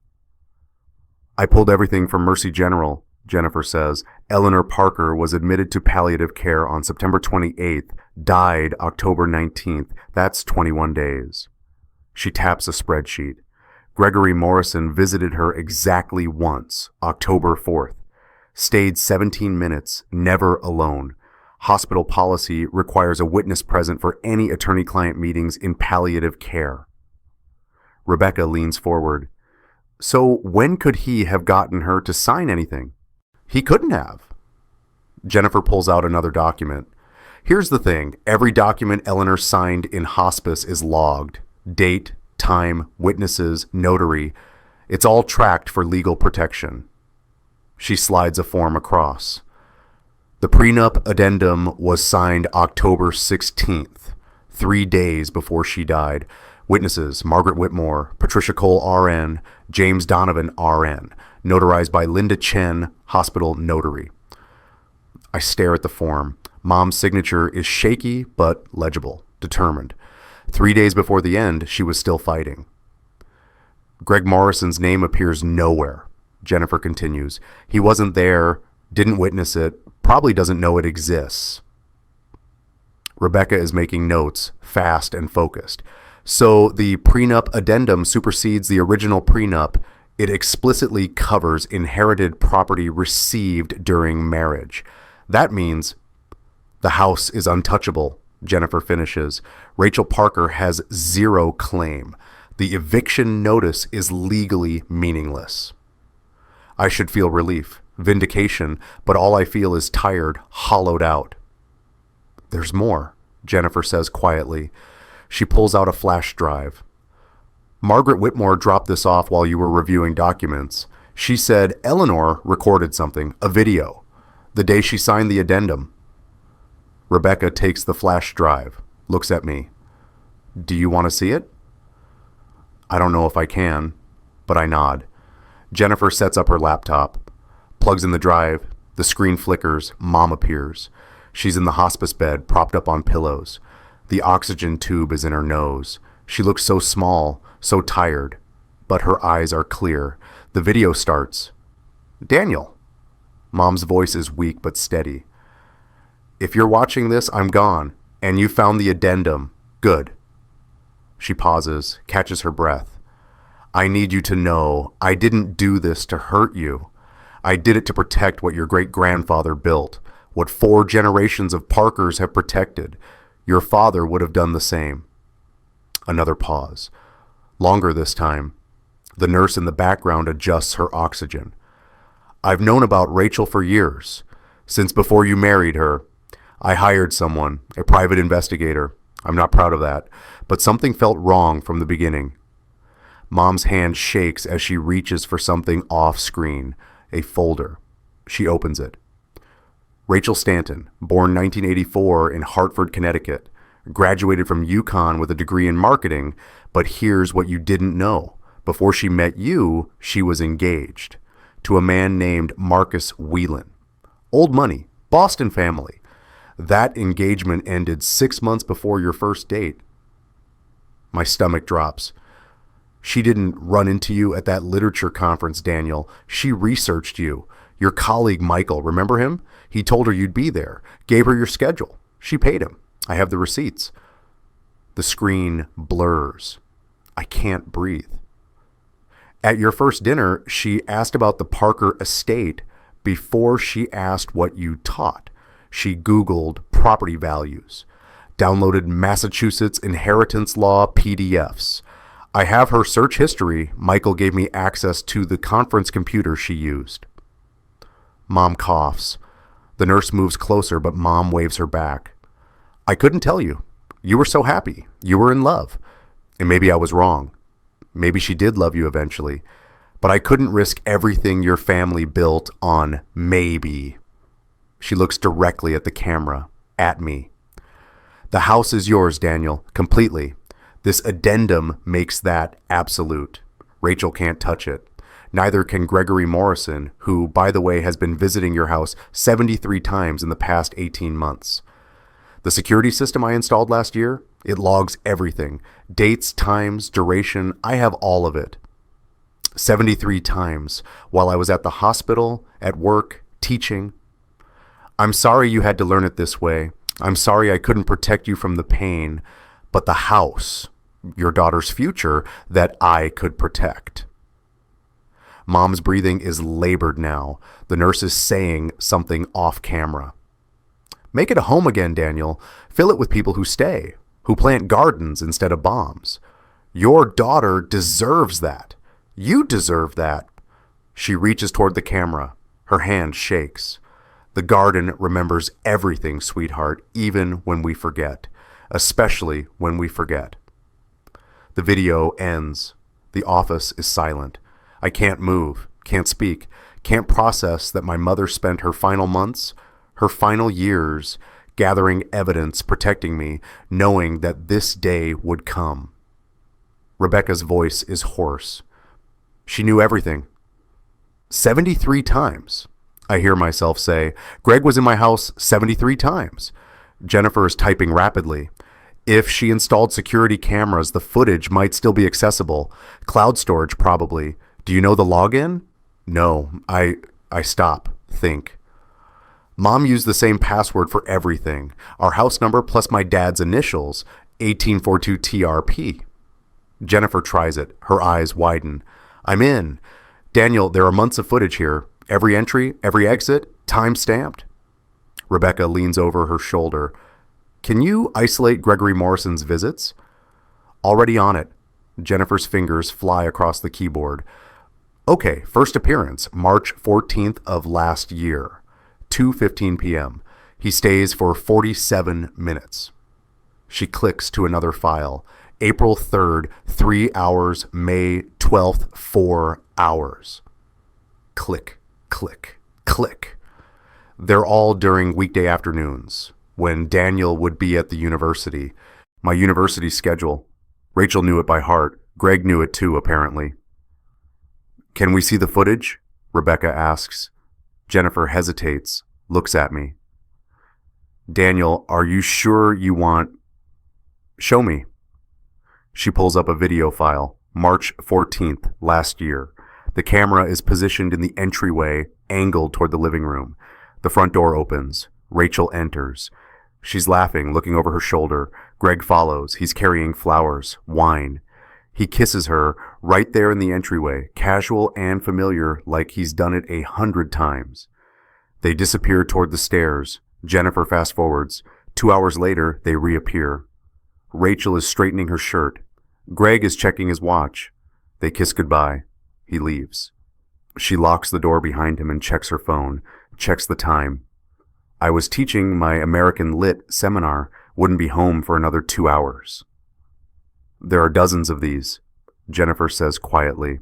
I pulled everything from Mercy General, Jennifer says. Eleanor Parker was admitted to palliative care on September 28th, died October 19th. That's 21 days. She taps a spreadsheet. Gregory Morrison visited her exactly once, October 4th. Stayed 17 minutes, never alone. Hospital policy requires a witness present for any attorney-client meetings in palliative care. Rebecca leans forward. So when could he have gotten her to sign anything? He couldn't have. Jennifer pulls out another document. Here's the thing. Every document Eleanor signed in hospice is logged. Date, time, witnesses, notary. It's all tracked for legal protection. She slides a form across. The prenup addendum was signed October 16th, 3 days before she died. Witnesses, Margaret Whitmore, Patricia Cole, RN, James Donovan, RN. Notarized by Linda Chen, hospital notary. I stare at the form. Mom's signature is shaky but legible, determined. 3 days before the end, she was still fighting. Greg Morrison's name appears nowhere, Jennifer continues. He wasn't there, didn't witness it, probably doesn't know it exists. Rebecca is making notes, fast and focused. So the prenup addendum supersedes the original prenup. It explicitly covers inherited property received during marriage. That means the house is untouchable, Jennifer finishes. Rachel Parker has zero claim. The eviction notice is legally meaningless. I should feel relief, vindication, but all I feel is tired, hollowed out. There's more, Jennifer says quietly. She pulls out a flash drive. Margaret Whitmore dropped this off while you were reviewing documents. She said Eleanor recorded something, a video, the day she signed the addendum. Rebecca takes the flash drive, looks at me. Do you want to see it? I don't know if I can, but I nod. Jennifer sets up her laptop, plugs in the drive, the screen flickers, Mom appears. She's in the hospice bed, propped up on pillows. The oxygen tube is in her nose. She looks so small, so tired, but her eyes are clear. The video starts. Daniel. Mom's voice is weak but steady. If you're watching this, I'm gone, and you found the addendum. Good. She pauses, catches her breath. I need you to know I didn't do this to hurt you. I did it to protect what your great-grandfather built, what 4 generations of Parkers have protected. Your father would have done the same. Another pause. Longer this time. The nurse in the background adjusts her oxygen. I've known about Rachel for years. Since before you married her, I hired someone, a private investigator. I'm not proud of that, but something felt wrong from the beginning. Mom's hand shakes as she reaches for something off-screen, a folder. She opens it. Rachel Stanton, born 1984 in Hartford, Connecticut, graduated from UConn with a degree in marketing, but here's what you didn't know. Before she met you, she was engaged to a man named Marcus Whelan. Old money, Boston family. That engagement ended 6 months before your first date. My stomach drops. She didn't run into you at that literature conference, Daniel. She researched you. Your colleague, Michael, remember him? He told her you'd be there, gave her your schedule. She paid him. I have the receipts. The screen blurs. I can't breathe. At your first dinner, she asked about the Parker estate before she asked what you taught. She Googled property values, downloaded Massachusetts inheritance law PDFs. I have her search history. Michael gave me access to the conference computer she used. Mom coughs. The nurse moves closer, but Mom waves her back. I couldn't tell you. You were so happy. You were in love. And maybe I was wrong. Maybe she did love you eventually. But I couldn't risk everything your family built on maybe. She looks directly at the camera, at me. The house is yours, Daniel, completely. This addendum makes that absolute. Rachel can't touch it. Neither can Gregory Morrison, who, by the way, has been visiting your house 73 times in the past 18 months. The security system I installed last year, it logs everything. Dates, times, duration, I have all of it. 73 times while I was at the hospital, at work, teaching. I'm sorry you had to learn it this way. I'm sorry I couldn't protect you from the pain, but the house, your daughter's future, that I could protect. Mom's breathing is labored now. The nurse is saying something off camera. Make it a home again, Daniel. Fill it with people who stay, who plant gardens instead of bombs. Your daughter deserves that. You deserve that. She reaches toward the camera. Her hand shakes. The garden remembers everything, sweetheart, even when we forget. Especially when we forget. The video ends. The office is silent. I can't move, can't speak, can't process that my mother spent her final months, her final years, gathering evidence, protecting me, knowing that this day would come. Rebecca's voice is hoarse. She knew everything. 73 times, I hear myself say. Greg was in my house 73 times. Jennifer is typing rapidly. If she installed security cameras, the footage might still be accessible. Cloud storage, probably. Do you know the login? No. I stop. Think. Mom used the same password for everything. Our house number plus my dad's initials, 1842 TRP. Jennifer tries it. Her eyes widen. I'm in. Daniel, there are months of footage here. Every entry, every exit, time stamped. Rebecca leans over her shoulder. Can you isolate Gregory Morrison's visits? Already on it. Jennifer's fingers fly across the keyboard. Okay, first appearance, March 14th of last year, 2:15 p.m. He stays for 47 minutes. She clicks to another file. April 3rd, 3 hours, May 12th, 4 hours. Click, click, click. They're all during weekday afternoons, when Daniel would be at the university. My university schedule. Rachel knew it by heart. Greg knew it too, apparently. Can we see the footage? Rebecca asks. Jennifer hesitates, looks at me. Daniel, are you sure you want... Show me. She pulls up a video file, March 14th, last year. The camera is positioned in the entryway, angled toward the living room. The front door opens. Rachel enters. She's laughing, looking over her shoulder. Greg follows. He's carrying flowers, wine. He kisses her right there in the entryway, casual and familiar, like he's done it 100 times. They disappear toward the stairs. Jennifer fast forwards. 2 hours later, they reappear. Rachel is straightening her shirt. Greg is checking his watch. They kiss goodbye. He leaves. She locks the door behind him and checks her phone, checks the time. I was teaching my American Lit seminar, wouldn't be home for another 2 hours. There are dozens of these, Jennifer says quietly.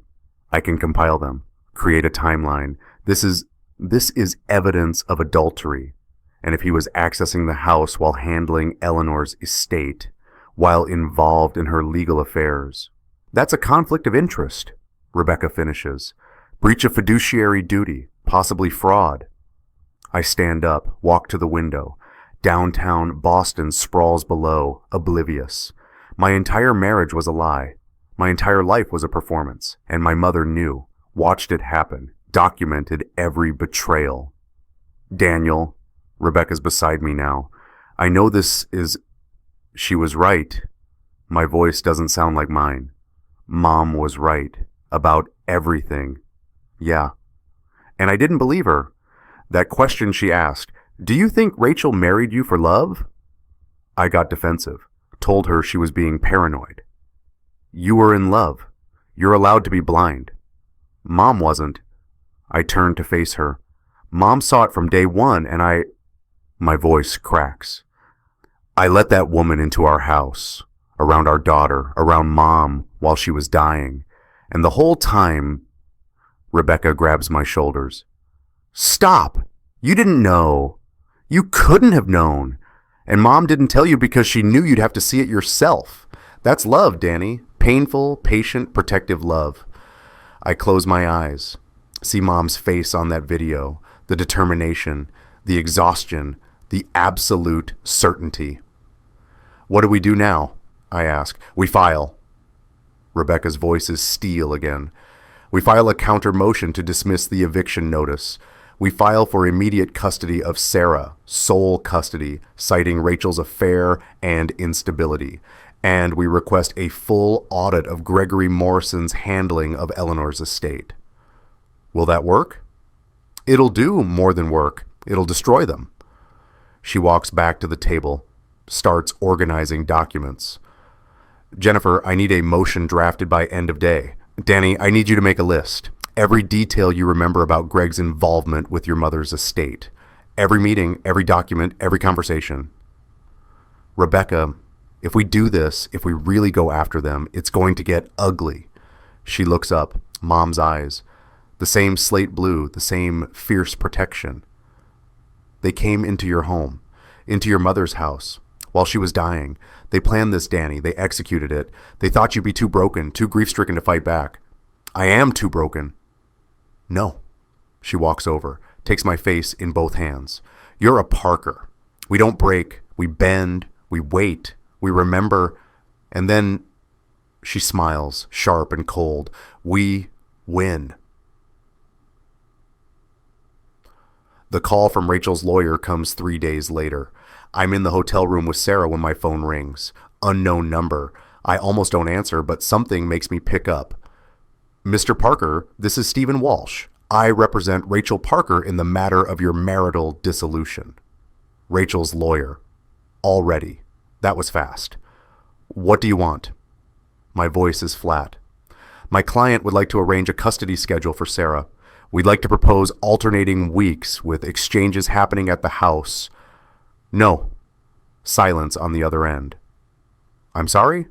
I can compile them, create a timeline. This is evidence of adultery. And if he was accessing the house while handling Eleanor's estate, while involved in her legal affairs, That's a conflict of interest, Rebecca finishes. Breach of fiduciary duty, possibly fraud. I stand up, walk to the window. Downtown Boston sprawls below, oblivious. My entire marriage was a lie. My entire life was a performance, and my mother knew, watched it happen, documented every betrayal. Daniel, Rebecca's beside me now. I know this is... She was right. My voice doesn't sound like mine. Mom was right. About everything. Yeah. And I didn't believe her. That question she asked, "Do you think Rachel married you for love?" I got defensive, told her she was being paranoid. You were in love. You're allowed to be blind. Mom wasn't. I turned to face her. Mom saw it from day one, and My voice cracks. I let that woman into our house, around our daughter, around Mom, while she was dying. And the whole time, Rebecca grabs my shoulders. Stop! You didn't know. You couldn't have known. And Mom didn't tell you because she knew you'd have to see it yourself. That's love, Danny. Painful, patient, protective love. I close my eyes, see Mom's face on that video, the determination, the exhaustion, the absolute certainty. What do we do now? I ask. We file. Rebecca's voice is steel again. We file a counter motion to dismiss the eviction notice. We file for immediate custody of Sarah, sole custody, citing Rachel's affair and instability. And we request a full audit of Gregory Morrison's handling of Eleanor's estate. Will that work? It'll do more than work. It'll destroy them. She walks back to the table, starts organizing documents. Jennifer, I need a motion drafted by end of day. Danny, I need you to make a list. Every detail you remember about Greg's involvement with your mother's estate. Every meeting, every document, every conversation. Rebecca, if we do this, if we really go after them, it's going to get ugly. She looks up, Mom's eyes. The same slate blue, the same fierce protection. They came into your home, into your mother's house, while she was dying. They planned this, Danny. They executed it. They thought you'd be too broken, too grief-stricken to fight back. I am too broken. No. She walks over, takes my face in both hands. You're a Parker. We don't break. We bend. We wait. We remember. And then she smiles, sharp and cold. We win. The call from Rachel's lawyer comes 3 days later. I'm in the hotel room with Sarah when my phone rings. Unknown number. I almost don't answer, but something makes me pick up. Mr. Parker, this is Stephen Walsh. I represent Rachel Parker in the matter of your marital dissolution. Rachel's lawyer. Already. That was fast. What do you want? My voice is flat. My client would like to arrange a custody schedule for Sarah. We'd like to propose alternating weeks with exchanges happening at the house. No. Silence on the other end. I'm sorry?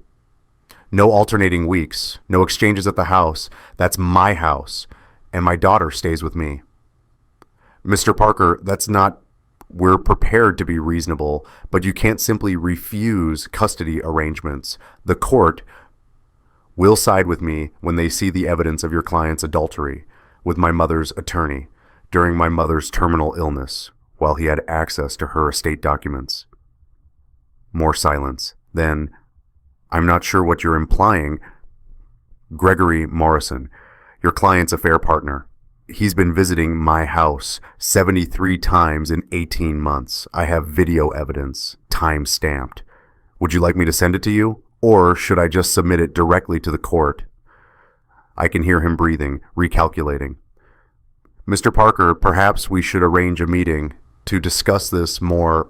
No alternating weeks. No exchanges at the house. That's my house. And my daughter stays with me. Mr. Parker, that's not... We're prepared to be reasonable, but you can't simply refuse custody arrangements. The court will side with me when they see the evidence of your client's adultery with my mother's attorney during my mother's terminal illness while he had access to her estate documents. More silence. Then, I'm not sure what you're implying. Gregory Morrison, your client's affair partner. He's been visiting my house 73 times in 18 months. I have video evidence, time-stamped. Would you like me to send it to you? Or should I just submit it directly to the court? I can hear him breathing, recalculating. Mr. Parker, perhaps we should arrange a meeting to discuss this more.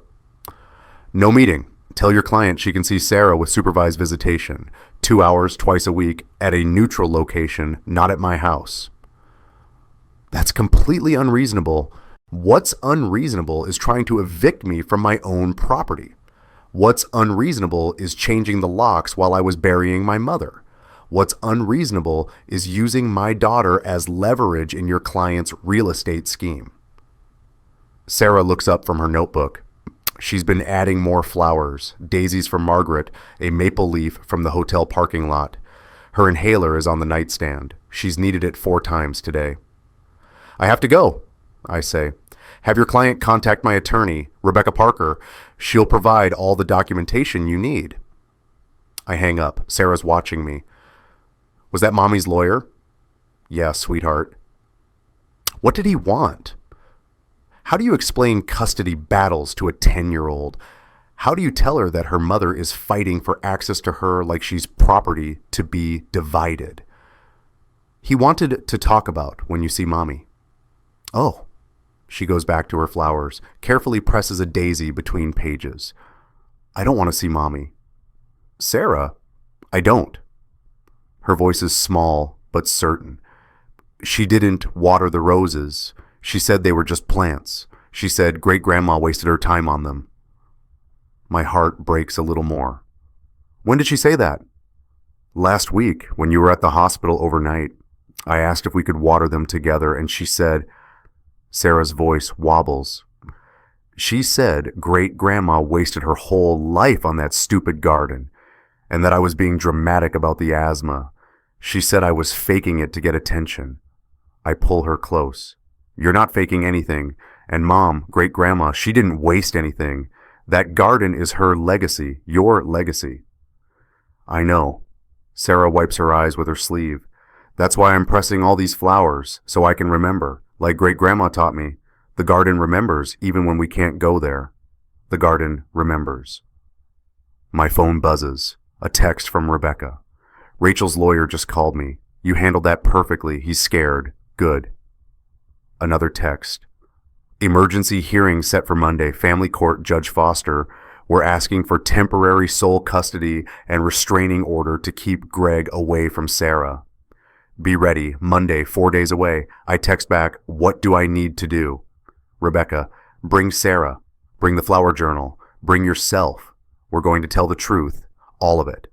No meeting. Tell your client she can see Sarah with supervised visitation, 2 hours twice a week at a neutral location, not at my house. That's completely unreasonable. What's unreasonable is trying to evict me from my own property. What's unreasonable is changing the locks while I was burying my mother. What's unreasonable is using my daughter as leverage in your client's real estate scheme. Sarah looks up from her notebook. She's been adding more flowers, daisies from Margaret, a maple leaf from the hotel parking lot. Her inhaler is on the nightstand. She's needed it 4 times today. I have to go, I say. Have your client contact my attorney, Rebecca Parker. She'll provide all the documentation you need. I hang up. Sarah's watching me. Was that Mommy's lawyer? Yeah, sweetheart. What did he want? How do you explain custody battles to a 10-year-old? How do you tell her that her mother is fighting for access to her like she's property to be divided? He wanted to talk about when you see Mommy. Oh. She goes back to her flowers, carefully presses a daisy between pages. I don't want to see Mommy. Sarah, I don't. Her voice is small but certain. She didn't water the roses. She said they were just plants. She said great-grandma wasted her time on them. My heart breaks a little more. When did she say that? Last week, when you were at the hospital overnight. I asked if we could water them together, and she said... Sarah's voice wobbles. She said great-grandma wasted her whole life on that stupid garden, and that I was being dramatic about the asthma. She said I was faking it to get attention. I pull her close. You're not faking anything, and Mom, great-grandma, she didn't waste anything. That garden is her legacy, your legacy. I know. Sarah wipes her eyes with her sleeve. That's why I'm pressing all these flowers, so I can remember. Like great-grandma taught me, the garden remembers even when we can't go there. The garden remembers. My phone buzzes. A text from Rebecca. Rachel's lawyer just called me. You handled that perfectly. He's scared. Good. Another text. Emergency hearing set for Monday. Family court, Judge Foster. We're asking for temporary sole custody and restraining order to keep Greg away from Sarah. Be ready, Monday, 4 days away. I text back, what do I need to do? Rebecca, bring Sarah. Bring the flower journal. Bring yourself. We're going to tell the truth. All of it.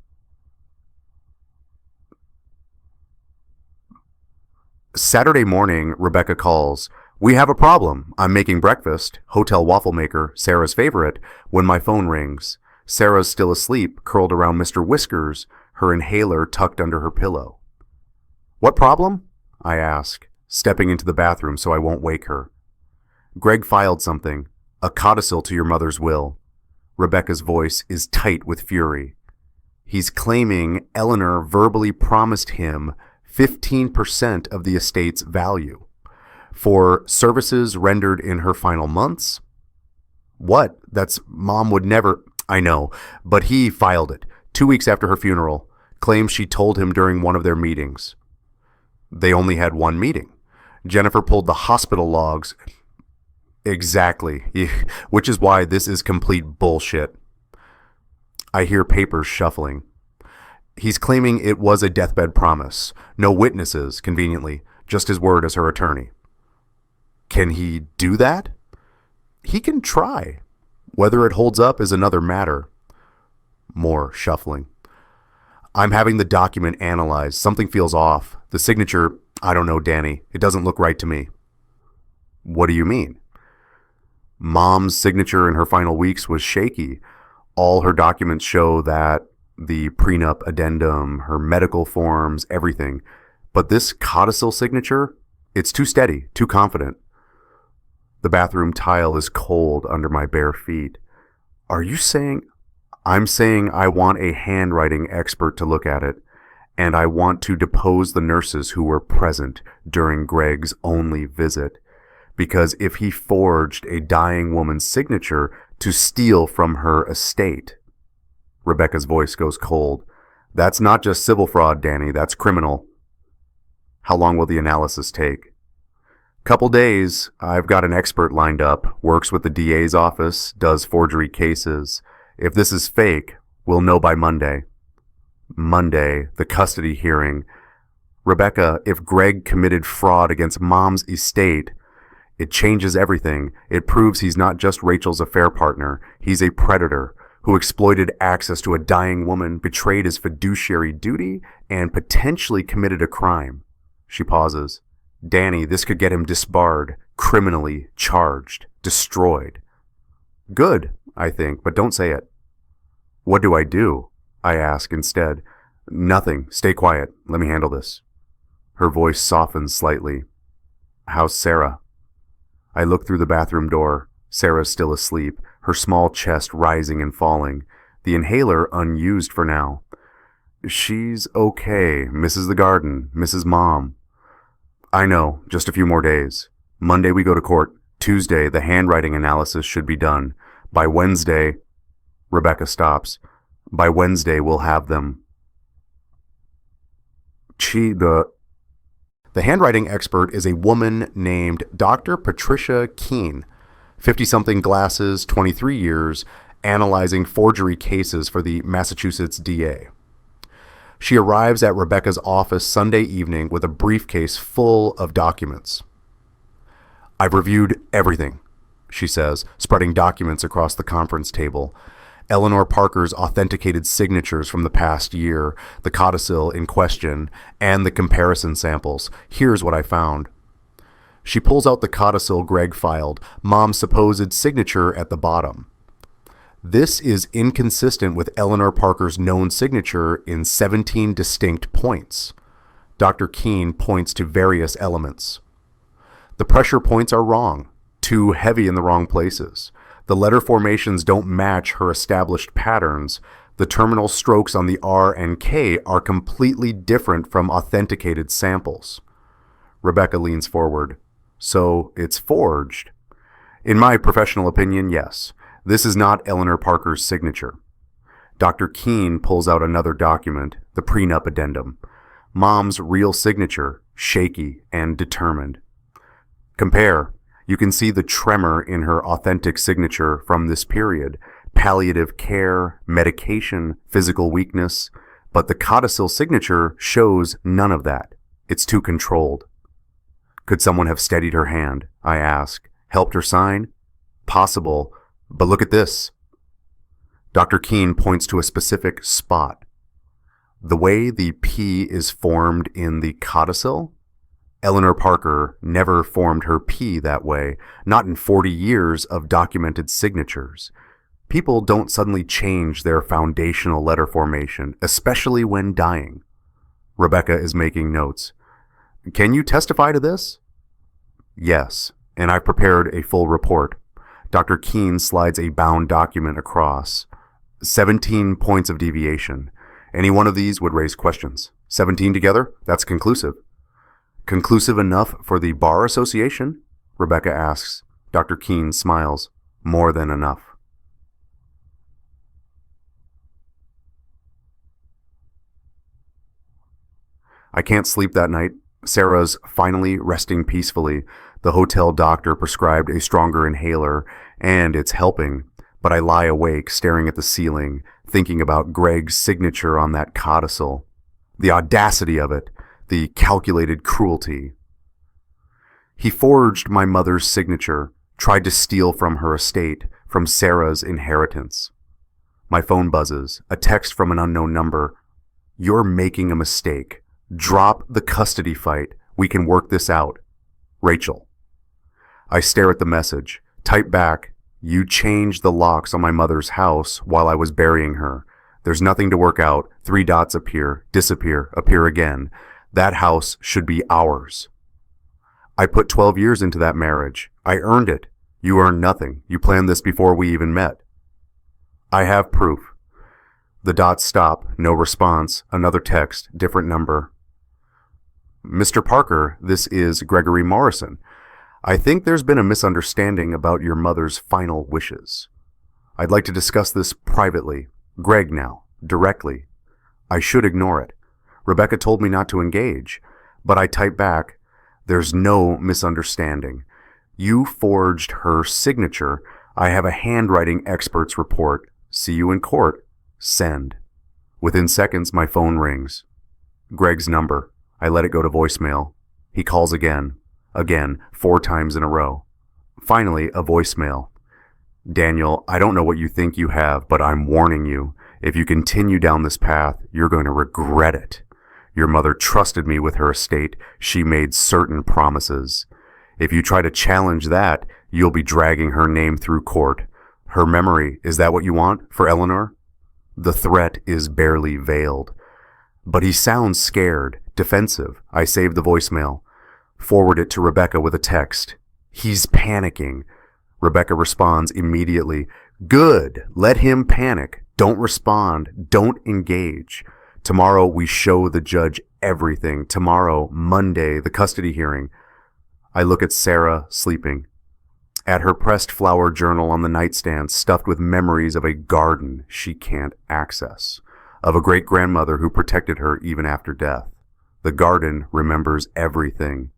Saturday morning, Rebecca calls. We have a problem. I'm making breakfast, hotel waffle maker, Sarah's favorite, when my phone rings. Sarah's still asleep, curled around Mr. Whiskers, her inhaler tucked under her pillow. What problem? I ask, stepping into the bathroom so I won't wake her. Greg filed something, a codicil to your mother's will. Rebecca's voice is tight with fury. He's claiming Eleanor verbally promised him 15% of the estate's value for services rendered in her final months. What? That's Mom would never... I know, but he filed it 2 weeks after her funeral, claims she told him during one of their meetings. They only had one meeting. Jennifer pulled the hospital logs. Exactly, which is why this is complete bullshit. I hear papers shuffling. He's claiming it was a deathbed promise. No witnesses, conveniently, just his word as her attorney. Can he do that? He can try. Whether it holds up is another matter. More shuffling. I'm having the document analyzed. Something feels off. The signature, I don't know, Danny. It doesn't look right to me. What do you mean? Mom's signature in her final weeks was shaky. All her documents show that the prenup addendum, her medical forms, everything. But this codicil signature, it's too steady, too confident. The bathroom tile is cold under my bare feet. Are you saying... I'm saying I want a handwriting expert to look at it, and I want to depose the nurses who were present during Greg's only visit, because if he forged a dying woman's signature to steal from her estate... Rebecca's voice goes cold. That's not just civil fraud, Danny, that's criminal. How long will the analysis take? Couple days. I've got an expert lined up, works with the DA's office, does forgery cases. If this is fake, we'll know by Monday. Monday, the custody hearing. Rebecca, if Greg committed fraud against Mom's estate, it changes everything. It proves he's not just Rachel's affair partner. He's a predator who exploited access to a dying woman, betrayed his fiduciary duty, and potentially committed a crime. She pauses. Danny, this could get him disbarred, criminally charged, destroyed. Good, I think, but don't say it. What do? I ask instead. Nothing. Stay quiet. Let me handle this. Her voice softens slightly. How's Sarah? I look through the bathroom door. Sarah's still asleep, her small chest rising and falling, the inhaler unused for now. She's okay, Mrs. the Garden, Mrs. Mom. I know, just a few more days. Monday we go to court. Tuesday, the handwriting analysis should be done. By Wednesday, Rebecca stops. By Wednesday, we'll have them. The handwriting expert is a woman named Dr. Patricia Keene, 50-something, glasses, 23 years, analyzing forgery cases for the Massachusetts DA. She arrives at Rebecca's office Sunday evening with a briefcase full of documents. I've reviewed everything, she says, spreading documents across the conference table. Eleanor Parker's authenticated signatures from the past year, the codicil in question, and the comparison samples. Here's what I found. She pulls out the codicil Greg filed, Mom's supposed signature at the bottom. This is inconsistent with Eleanor Parker's known signature in 17 distinct points. Dr. Keene points to various elements. The pressure points are wrong, too heavy in the wrong places. The letter formations don't match her established patterns. The terminal strokes on the R and K are completely different from authenticated samples. Rebecca leans forward. So it's forged? In my professional opinion, yes. This is not Eleanor Parker's signature. Dr. Keene pulls out another document, the Prenup addendum. Mom's real signature, shaky and determined. Compare. You can see the tremor in her authentic signature from this period. Palliative care, medication, physical weakness. But the codicil signature shows none of that. It's too controlled. Could someone have steadied her hand? I ask. Helped her sign? Possible. But look at this. Dr. Keene points to a specific spot. The way the P is formed in the codicil? Eleanor Parker never formed her P that way, not in 40 years of documented signatures. People don't suddenly change their foundational letter formation, especially when dying. Rebecca is making notes. Can you testify to this? Yes, and I've prepared a full report. Dr. Keene slides a bound document across. 17 points of deviation. Any one of these would raise questions. 17 together? That's conclusive. Conclusive enough for the Bar Association? Rebecca asks. Dr. Keene smiles. More than enough. I can't sleep that night. Sarah's finally resting peacefully. The hotel doctor prescribed a stronger inhaler, and it's helping. But I lie awake, staring at the ceiling, thinking about Greg's signature on that codicil. The audacity of it. The calculated cruelty. He forged my mother's signature, tried to steal from her estate, from Sarah's inheritance. My phone buzzes, a text from an unknown number. You're making a mistake. Drop the custody fight. We can work this out. Rachel. I stare at the message. Type back, you changed the locks on my mother's house while I was burying her. There's nothing to work out. 3 dots appear, disappear, appear again. That house should be ours. I put 12 years into that marriage. I earned it. You earned nothing. You planned this before we even met. I have proof. The dots stop. No response. Another text. Different number. Mr. Parker, this is Gregory Morrison. I think there's been a misunderstanding about your mother's final wishes. I'd like to discuss this privately. Greg now. Directly. I should ignore it. Rebecca told me not to engage, but I type back, there's no misunderstanding. You forged her signature. I have a handwriting expert's report. See you in court. Send. Within seconds, my phone rings. Greg's number. I let it go to voicemail. He calls again. Again, 4 times in a row. Finally, a voicemail. Daniel, I don't know what you think you have, but I'm warning you. If you continue down this path, you're going to regret it. Your mother trusted me with her estate. She made certain promises. If you try to challenge that, you'll be dragging her name through court. Her memory, is that what you want for Eleanor? The threat is barely veiled. But he sounds scared, defensive. I save the voicemail. Forward it to Rebecca with a text. He's panicking. Rebecca responds immediately. Good. Let him panic. Don't respond. Don't engage. Tomorrow we show the judge everything. Tomorrow, Monday, the custody hearing. I look at Sarah sleeping. At her pressed flower journal on the nightstand, stuffed with memories of a garden she can't access, of a great-grandmother who protected her even after death. The garden remembers everything.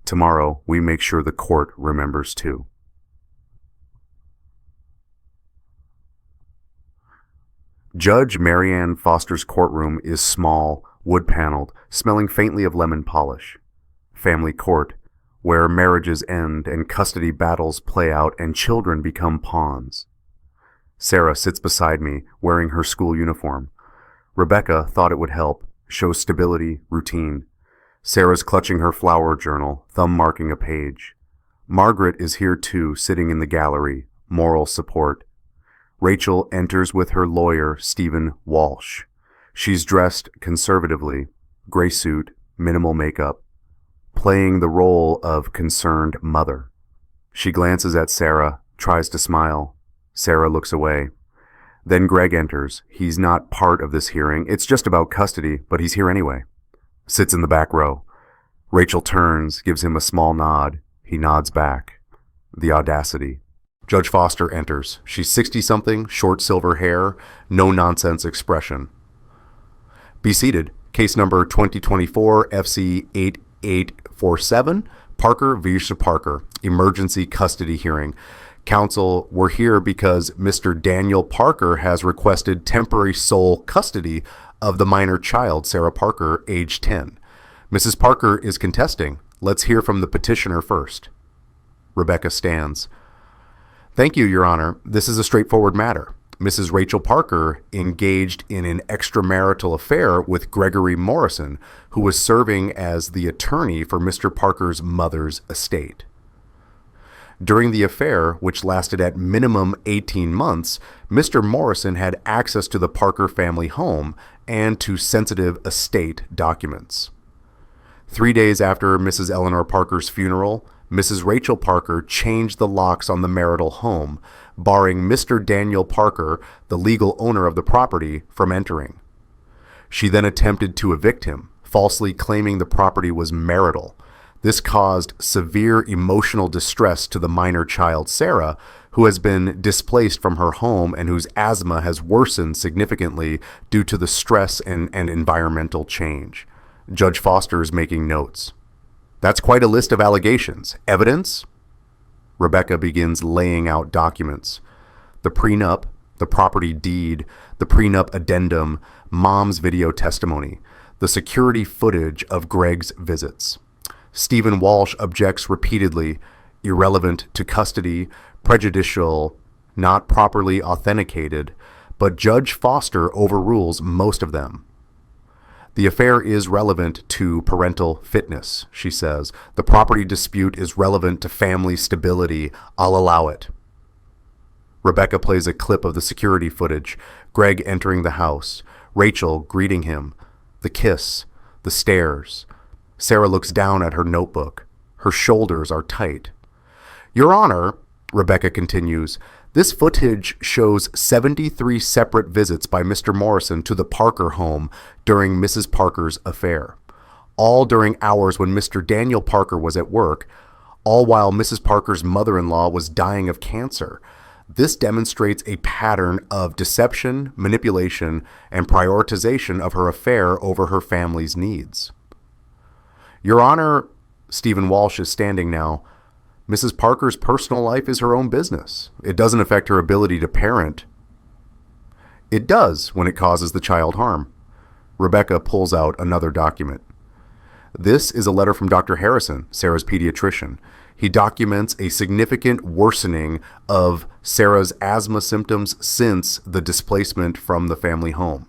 Tomorrow, we make sure the court remembers too. Judge Marianne Foster's courtroom is small, wood-paneled, smelling faintly of lemon polish. Family court, where marriages end and custody battles play out and children become pawns. Sarah sits beside me, wearing her school uniform. Rebecca thought it would help, show stability, routine. Sarah's clutching her flower journal, thumb marking a page. Margaret is here too, sitting in the gallery, moral support. Rachel enters with her lawyer, Stephen Walsh. She's dressed conservatively, gray suit, minimal makeup, playing the role of concerned mother. She glances at Sarah, tries to smile. Sarah looks away. Then Greg enters. He's not part of this hearing. It's just about custody, but he's here anyway. Sits in the back row. Rachel turns, gives him a small nod. He nods back. The audacity. Judge Foster enters. She's 60-something, short silver hair, no-nonsense expression. Be seated. Case number 2024 FC 8847, Parker v. Parker, emergency custody hearing. Counsel, we're here because Mr. Daniel Parker has requested temporary sole custody of the minor child, Sarah Parker, age 10. Mrs. Parker is contesting. Let's hear from the petitioner first. Rebecca stands. Thank you, Your Honor. This is a straightforward matter. Mrs. Rachel Parker engaged in an extramarital affair with Gregory Morrison, who was serving as the attorney for Mr. Parker's mother's estate. During the affair, which lasted at minimum 18 months, Mr. Morrison had access to the Parker family home and to sensitive estate documents. 3 days after Mrs. Eleanor Parker's funeral, Mrs. Rachel Parker changed the locks on the marital home, barring Mr. Daniel Parker, the legal owner of the property, from entering. She then attempted to evict him, falsely claiming the property was marital. This caused severe emotional distress to the minor child, Sarah, who has been displaced from her home and whose asthma has worsened significantly due to the stress and environmental change. Judge Foster is making notes. That's quite a list of allegations. Evidence? Rebecca begins laying out documents. The prenup, the property deed, the prenup addendum, mom's video testimony, the security footage of Greg's visits. Stephen Walsh objects repeatedly, irrelevant to custody, prejudicial, not properly authenticated, but Judge Foster overrules most of them. The affair is relevant to parental fitness, she says. The property dispute is relevant to family stability. I'll allow it. Rebecca plays a clip of the security footage, Greg entering the house, Rachel greeting him, the kiss, the stares. Sarah looks down at her notebook. Her shoulders are tight. Your Honor, Rebecca continues, this footage shows 73 separate visits by Mr. Morrison to the Parker home during Mrs. Parker's affair, all during hours when Mr. Daniel Parker was at work, all while Mrs. Parker's mother-in-law was dying of cancer. This demonstrates a pattern of deception, manipulation, and prioritization of her affair over her family's needs. Your Honor, Stephen Walsh is standing now. Mrs. Parker's personal life is her own business. It doesn't affect her ability to parent. It does when it causes the child harm. Rebecca pulls out another document. This is a letter from Dr. Harrison, Sarah's pediatrician. He documents a significant worsening of Sarah's asthma symptoms since the displacement from the family home.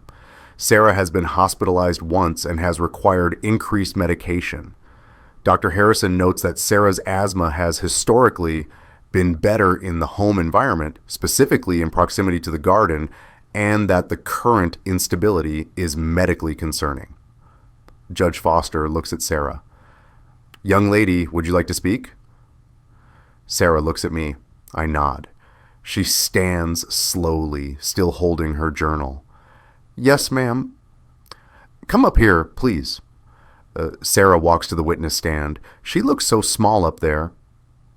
Sarah has been hospitalized once and has required increased medication. Dr. Harrison notes that Sarah's asthma has historically been better in the home environment, specifically in proximity to the garden, and that the current instability is medically concerning. Judge Foster looks at Sarah. Young lady, would you like to speak? Sarah looks at me. I nod. She stands slowly, still holding her journal. Yes, ma'am. Come up here, please. Sarah walks to the witness stand. She looks so small up there.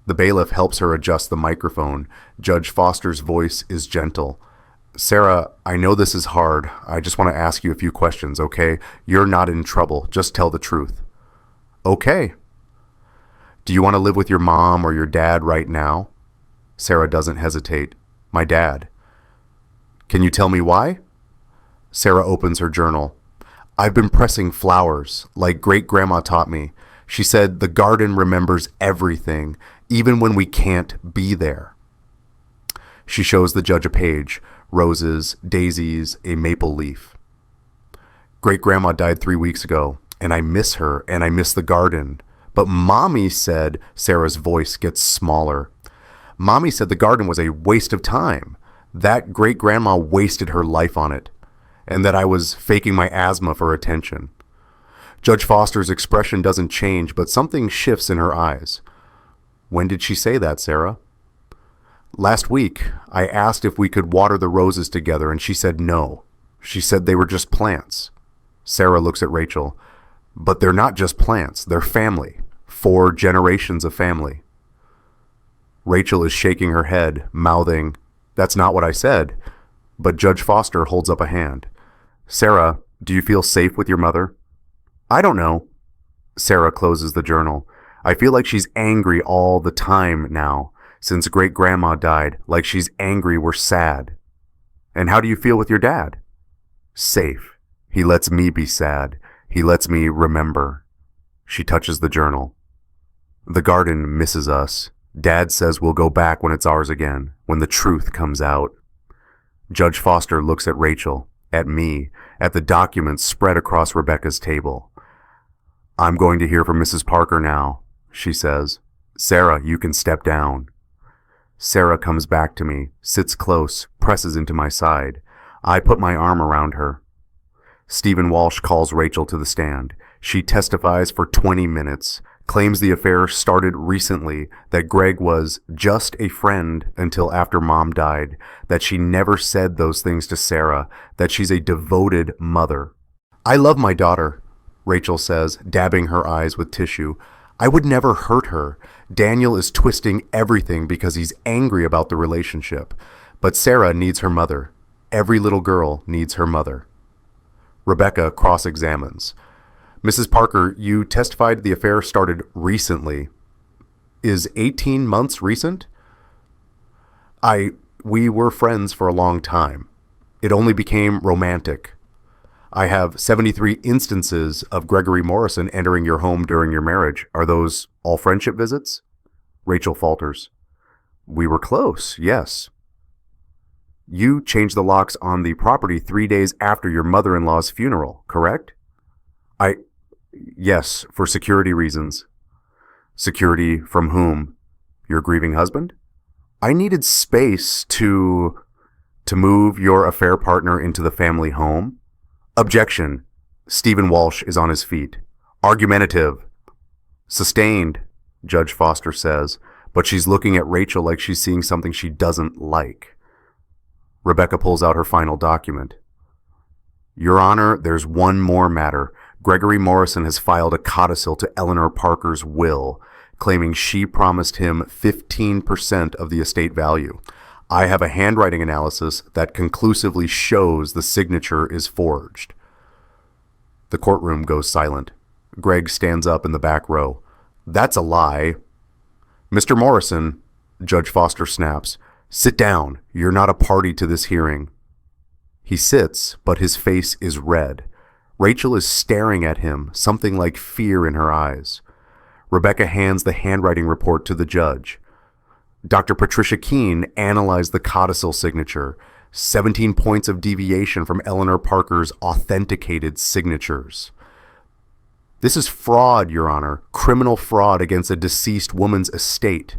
The bailiff helps her adjust the microphone. Judge Foster's voice is gentle. Sarah, I know this is hard. I just want to ask you a few questions, okay? You're not in trouble. Just tell the truth. Okay. Do you want to live with your mom or your dad right now? Sarah doesn't hesitate. My dad. Can you tell me why? Sarah opens her journal. I've been pressing flowers, like great-grandma taught me. She said the garden remembers everything, even when we can't be there. She shows the judge a page. Roses, daisies, a maple leaf. Great-grandma died 3 weeks ago, and I miss her, and I miss the garden. But Mommy said, Sarah's voice gets smaller. Mommy said the garden was a waste of time. That great-grandma wasted her life on it, and that I was faking my asthma for attention. Judge Foster's expression doesn't change, but something shifts in her eyes. When did she say that, Sarah? Last week, I asked if we could water the roses together, and she said no. She said they were just plants. Sarah looks at Rachel. But they're not just plants, they're family. 4 generations of family. Rachel is shaking her head, mouthing, That's not what I said. But Judge Foster holds up a hand. Sarah, do you feel safe with your mother? I don't know. Sarah closes the journal. I feel like she's angry all the time now. Since great-grandma died, like she's angry we're sad. And how do you feel with your dad? Safe. He lets me be sad. He lets me remember. She touches the journal. The garden misses us. Dad says we'll go back when it's ours again, when the truth comes out. Judge Foster looks at Rachel, at me, at the documents spread across Rebecca's table. I'm going to hear from Mrs. Parker now, she says. Sarah, you can step down. Sarah comes back to me, sits close, presses into my side. I put my arm around her. Stephen Walsh calls Rachel to the stand. She testifies for 20 minutes, claims the affair started recently, that Greg was just a friend until after Mom died, that she never said those things to Sarah, that she's a devoted mother. I love my daughter, Rachel says, dabbing her eyes with tissue. I would never hurt her. Daniel is twisting everything because he's angry about the relationship. But Sarah needs her mother. Every little girl needs her mother. Rebecca cross-examines. Mrs. Parker, you testified the affair started recently. Is 18 months recent? We were friends for a long time. It only became romantic. I have 73 instances of Gregory Morrison entering your home during your marriage. Are those all friendship visits? Rachel falters. We were close, yes. You changed the locks on the property 3 days after your mother-in-law's funeral, correct? Yes, for security reasons. Security from whom? Your grieving husband? I needed space to move your affair partner into the family home. Objection. Stephen Walsh is on his feet. Argumentative. Sustained, Judge Foster says, but she's looking at Rachel like she's seeing something she doesn't like. Rebecca pulls out her final document. Your Honor, there's one more matter. Gregory Morrison has filed a codicil to Eleanor Parker's will, claiming she promised him 15% of the estate value. I have a handwriting analysis that conclusively shows the signature is forged. The courtroom goes silent. Greg stands up in the back row. That's a lie. Mr. Morrison, Judge Foster snaps, sit down. You're not a party to this hearing. He sits, but his face is red. Rachel is staring at him, something like fear in her eyes. Rebecca hands the handwriting report to the judge. Dr. Patricia Keene analyzed the codicil signature, 17 points of deviation from Eleanor Parker's authenticated signatures. This is fraud, Your Honor, criminal fraud against a deceased woman's estate.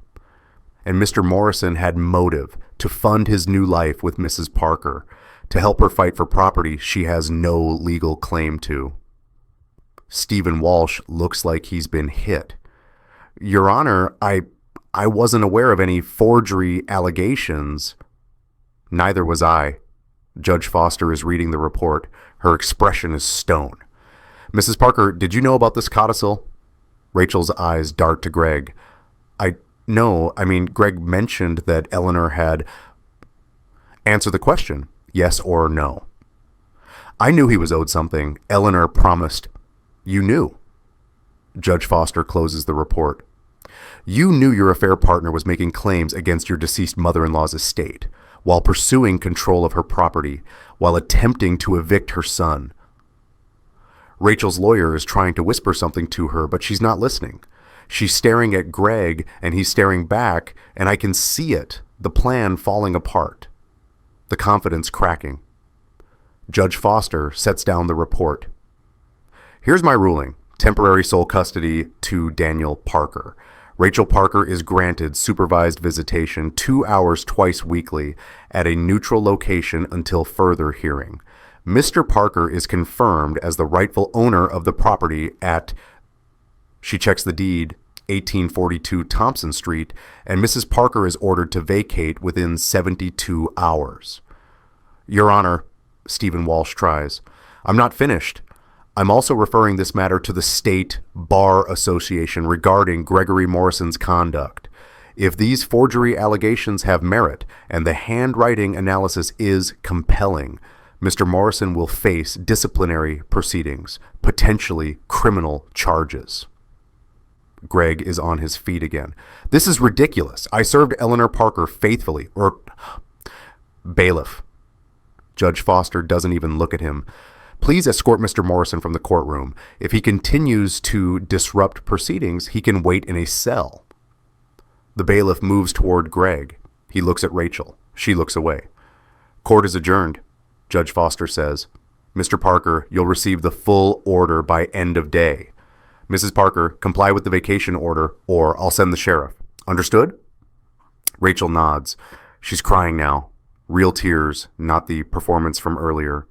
And Mr. Morrison had motive to fund his new life with Mrs. Parker, to help her fight for property she has no legal claim to. Stephen Walsh looks like he's been hit. Your Honor, I wasn't aware of any forgery allegations. Neither was I. Judge Foster is reading the report. Her expression is stone. Mrs. Parker, did you know about this codicil? Rachel's eyes dart to Greg. Greg mentioned that Eleanor had... Answer the question, yes or no. I knew he was owed something. Eleanor promised. You knew. Judge Foster closes the report. You knew your affair partner was making claims against your deceased mother-in-law's estate, while pursuing control of her property, while attempting to evict her son. Rachel's lawyer is trying to whisper something to her, but she's not listening. She's staring at Greg, and he's staring back, and I can see it, the plan falling apart. The confidence cracking. Judge Foster sets down the report. Here's my ruling. Temporary sole custody to Daniel Parker. Rachel Parker is granted supervised visitation 2 hours twice weekly at a neutral location until further hearing. Mr. Parker is confirmed as the rightful owner of the property at, she checks the deed, 1842 Thompson Street, and Mrs. Parker is ordered to vacate within 72 hours. Your Honor, Stephen Walsh tries. I'm not finished. I'm also referring this matter to the State Bar Association regarding Gregory Morrison's conduct. If these forgery allegations have merit and the handwriting analysis is compelling, Mr. Morrison will face disciplinary proceedings, potentially criminal charges. Greg is on his feet again. This is ridiculous. I served Eleanor Parker faithfully. Bailiff. Judge Foster doesn't even look at him. Please escort Mr. Morrison from the courtroom. If he continues to disrupt proceedings, he can wait in a cell. The bailiff moves toward Greg. He looks at Rachel. She looks away. Court is adjourned, Judge Foster says. Mr. Parker, you'll receive the full order by end of day. Mrs. Parker, comply with the vacation order, or I'll send the sheriff. Understood? Rachel nods. She's crying now. Real tears, not the performance from earlier.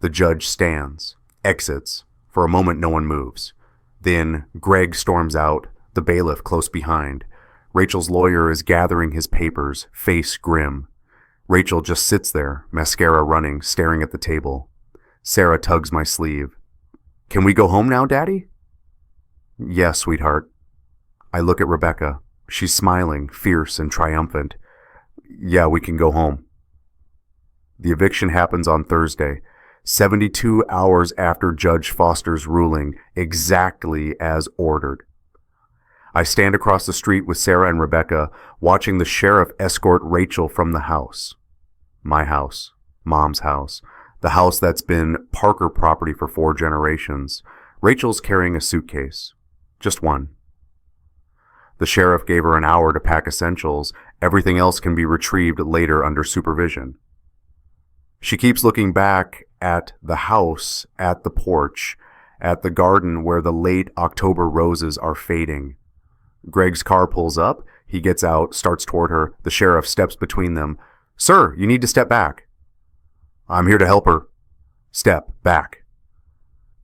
The judge stands, exits. For a moment, no one moves. Then Greg storms out, the bailiff close behind. Rachel's lawyer is gathering his papers, face grim. Rachel just sits there, mascara running, staring at the table. Sarah tugs my sleeve. Can we go home now, Daddy? Yes, sweetheart. I look at Rebecca. She's smiling, fierce and triumphant. Yeah, we can go home. The eviction happens on Thursday, 72 hours after Judge Foster's ruling, exactly as ordered. I stand across the street with Sarah and Rebecca, watching the sheriff escort Rachel from the house. My house, Mom's house, the house that's been Parker property for 4 generations. Rachel's carrying a suitcase. Just one. The sheriff gave her an hour to pack essentials. Everything else can be retrieved later under supervision. She keeps looking back at the house, at the porch, at the garden where the late October roses are fading. Greg's car pulls up. He gets out, starts toward her. The sheriff steps between them. Sir, you need to step back. I'm here to help her. Step back.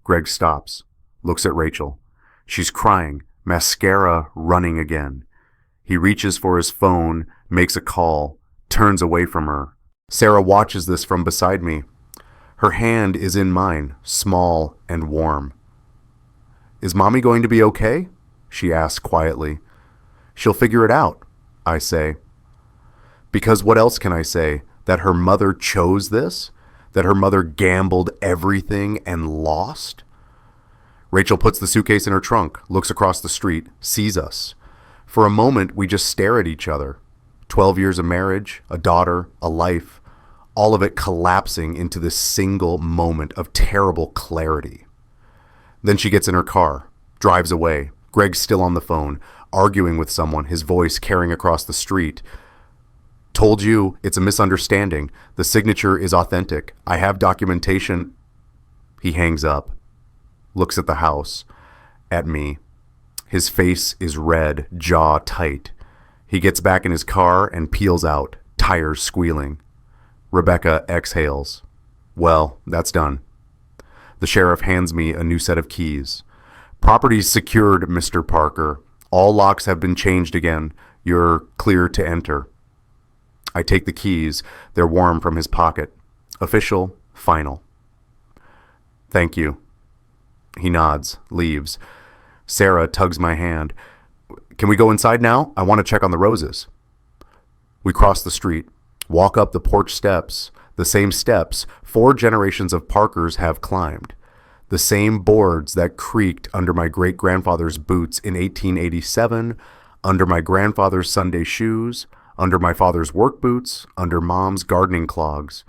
Greg stops, looks at Rachel. She's crying, mascara running again. He reaches for his phone, makes a call, turns away from her. Sarah watches this from beside me. Her hand is in mine, small and warm. Is Mommy going to be okay? She asks quietly. She'll figure it out, I say. Because what else can I say? That her mother chose this? That her mother gambled everything and lost? Rachel puts the suitcase in her trunk, looks across the street, sees us. For a moment, we just stare at each other. 12 years of marriage, a daughter, a life, all of it collapsing into this single moment of terrible clarity. Then she gets in her car, drives away. Greg's still on the phone, arguing with someone, his voice carrying across the street. Told you, it's a misunderstanding. The signature is authentic. I have documentation. He hangs up, looks at the house, at me. His face is red, jaw tight. He gets back in his car and peels out, tires squealing. Rebecca exhales. Well, that's done. The sheriff hands me a new set of keys. Property's secured, Mr. Parker. All locks have been changed again. You're clear to enter. I take the keys. They're warm from his pocket. Official, final. Thank you. He nods, leaves. Sarah tugs my hand. Can we go inside now? I want to check on the roses. We cross the street, walk up the porch steps, the same steps 4 generations of Parkers have climbed, the same boards that creaked under my great-grandfather's boots in 1887, under my grandfather's Sunday shoes, under my father's work boots, under Mom's gardening clogs.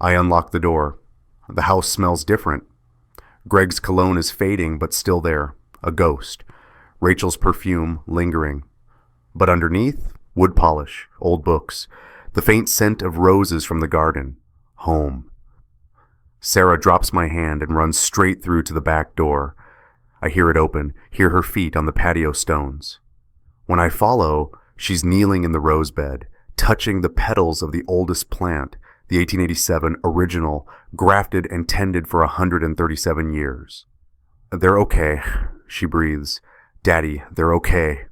I unlock the door. The house smells different. Greg's cologne is fading, but still there, a ghost. Rachel's perfume lingering. But underneath, wood polish, old books, the faint scent of roses from the garden. Home. Sarah drops my hand and runs straight through to the back door. I hear it open, hear her feet on the patio stones. When I follow, she's kneeling in the rose bed, touching the petals of the oldest plant, the 1887 original, grafted and tended for 137 years. They're okay, she breathes. Daddy, they're okay.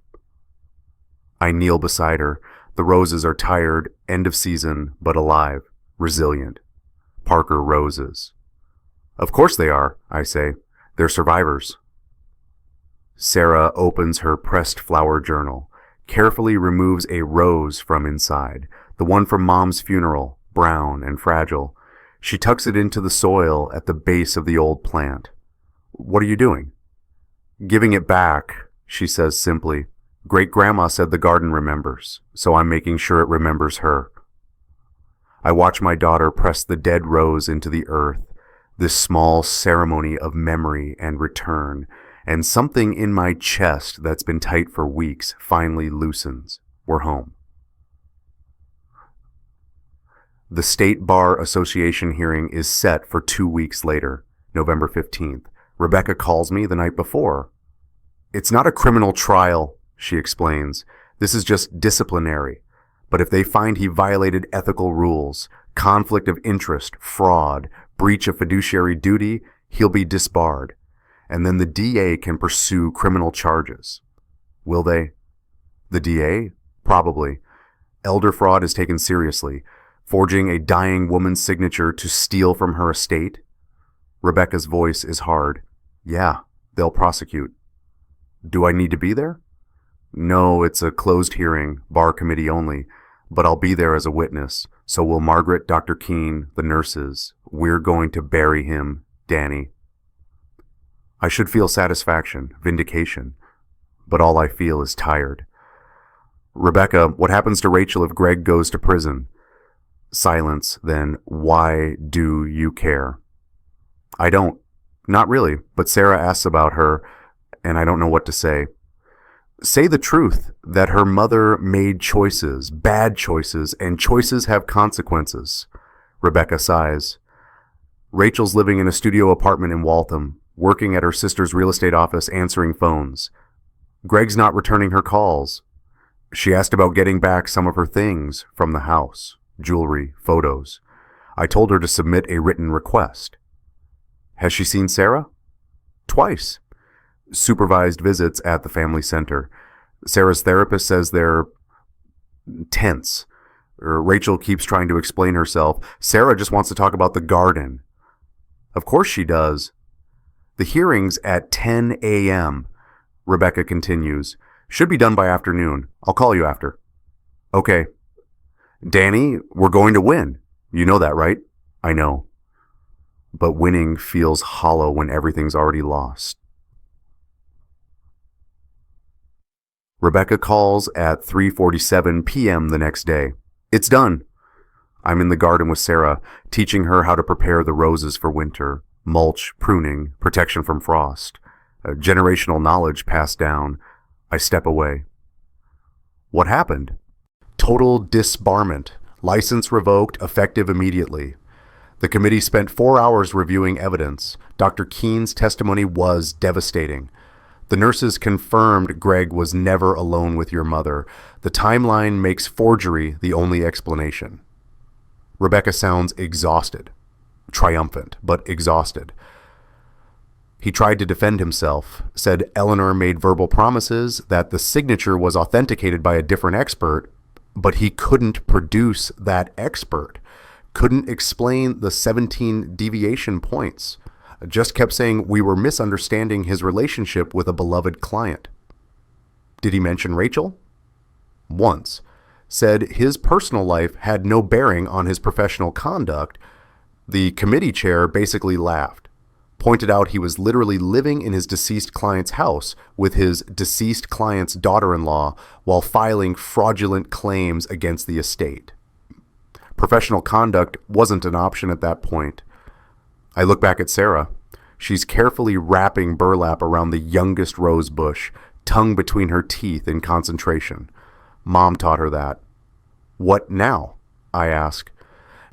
I kneel beside her. The roses are tired, end of season, but alive, resilient. Parker roses. Of course they are, I say. They're survivors. Sarah opens her pressed flower journal, carefully removes a rose from inside, the one from Mom's funeral, brown and fragile. She tucks it into the soil at the base of the old plant. What are you doing? Giving it back, she says simply. Great-grandma said the garden remembers, so I'm making sure it remembers her. I watch my daughter press the dead rose into the earth, this small ceremony of memory and return, and something in my chest that's been tight for weeks finally loosens. We're home. The State Bar Association hearing is set for 2 weeks later, November 15th. Rebecca calls me the night before. It's not a criminal trial, she explains. This is just disciplinary. But if they find he violated ethical rules, conflict of interest, fraud, breach of fiduciary duty, he'll be disbarred. And then the DA can pursue criminal charges. Will they? The DA? Probably. Elder fraud is taken seriously. Forging a dying woman's signature to steal from her estate? Rebecca's voice is hard. Yeah, they'll prosecute. Do I need to be there? No, it's a closed hearing, bar committee only, but I'll be there as a witness. So will Margaret, Dr. Keene, the nurses. We're going to bury him, Danny. I should feel satisfaction, vindication, but all I feel is tired. Rebecca, what happens to Rachel if Greg goes to prison? Silence, then why do you care? I don't. Not really, but Sarah asks about her, and I don't know what to say. Say the truth, that her mother made choices, bad choices, and choices have consequences. Rebecca sighs. Rachel's living in a studio apartment in Waltham, working at her sister's real estate office answering phones. Greg's not returning her calls. She asked about getting back some of her things from the house, jewelry, photos. I told her to submit a written request. Has she seen Sarah? Twice. Supervised visits at the family center. Sarah's therapist says they're tense. Rachel keeps trying to explain herself. Sarah just wants to talk about the garden. Of course she does. The hearing's at 10 a.m., Rebecca continues. Should be done by afternoon. I'll call you after. Okay. Danny, we're going to win. You know that, right? I know. But winning feels hollow when everything's already lost. Rebecca calls at 3:47 p.m. the next day. It's done. I'm in the garden with Sarah, teaching her how to prepare the roses for winter, mulch, pruning, protection from frost. Generational knowledge passed down. I step away. What happened? Total disbarment. License revoked, effective immediately. The committee spent 4 hours reviewing evidence. Dr. Keene's testimony was devastating. The nurses confirmed Greg was never alone with your mother. The timeline makes forgery the only explanation. Rebecca sounds exhausted. triumphant, but exhausted. He tried to defend himself, said Eleanor made verbal promises that the signature was authenticated by a different expert, but he couldn't produce that expert, couldn't explain the 17 deviation points, just kept saying we were misunderstanding his relationship with a beloved client. Did he mention Rachel? Once. Said his personal life had no bearing on his professional conduct. The committee chair basically laughed, pointed out he was literally living in his deceased client's house with his deceased client's daughter-in-law while filing fraudulent claims against the estate. Professional conduct wasn't an option at that point. I look back at Sarah. She's carefully wrapping burlap around the youngest rose bush, tongue between her teeth in concentration. Mom taught her that. What now? I ask.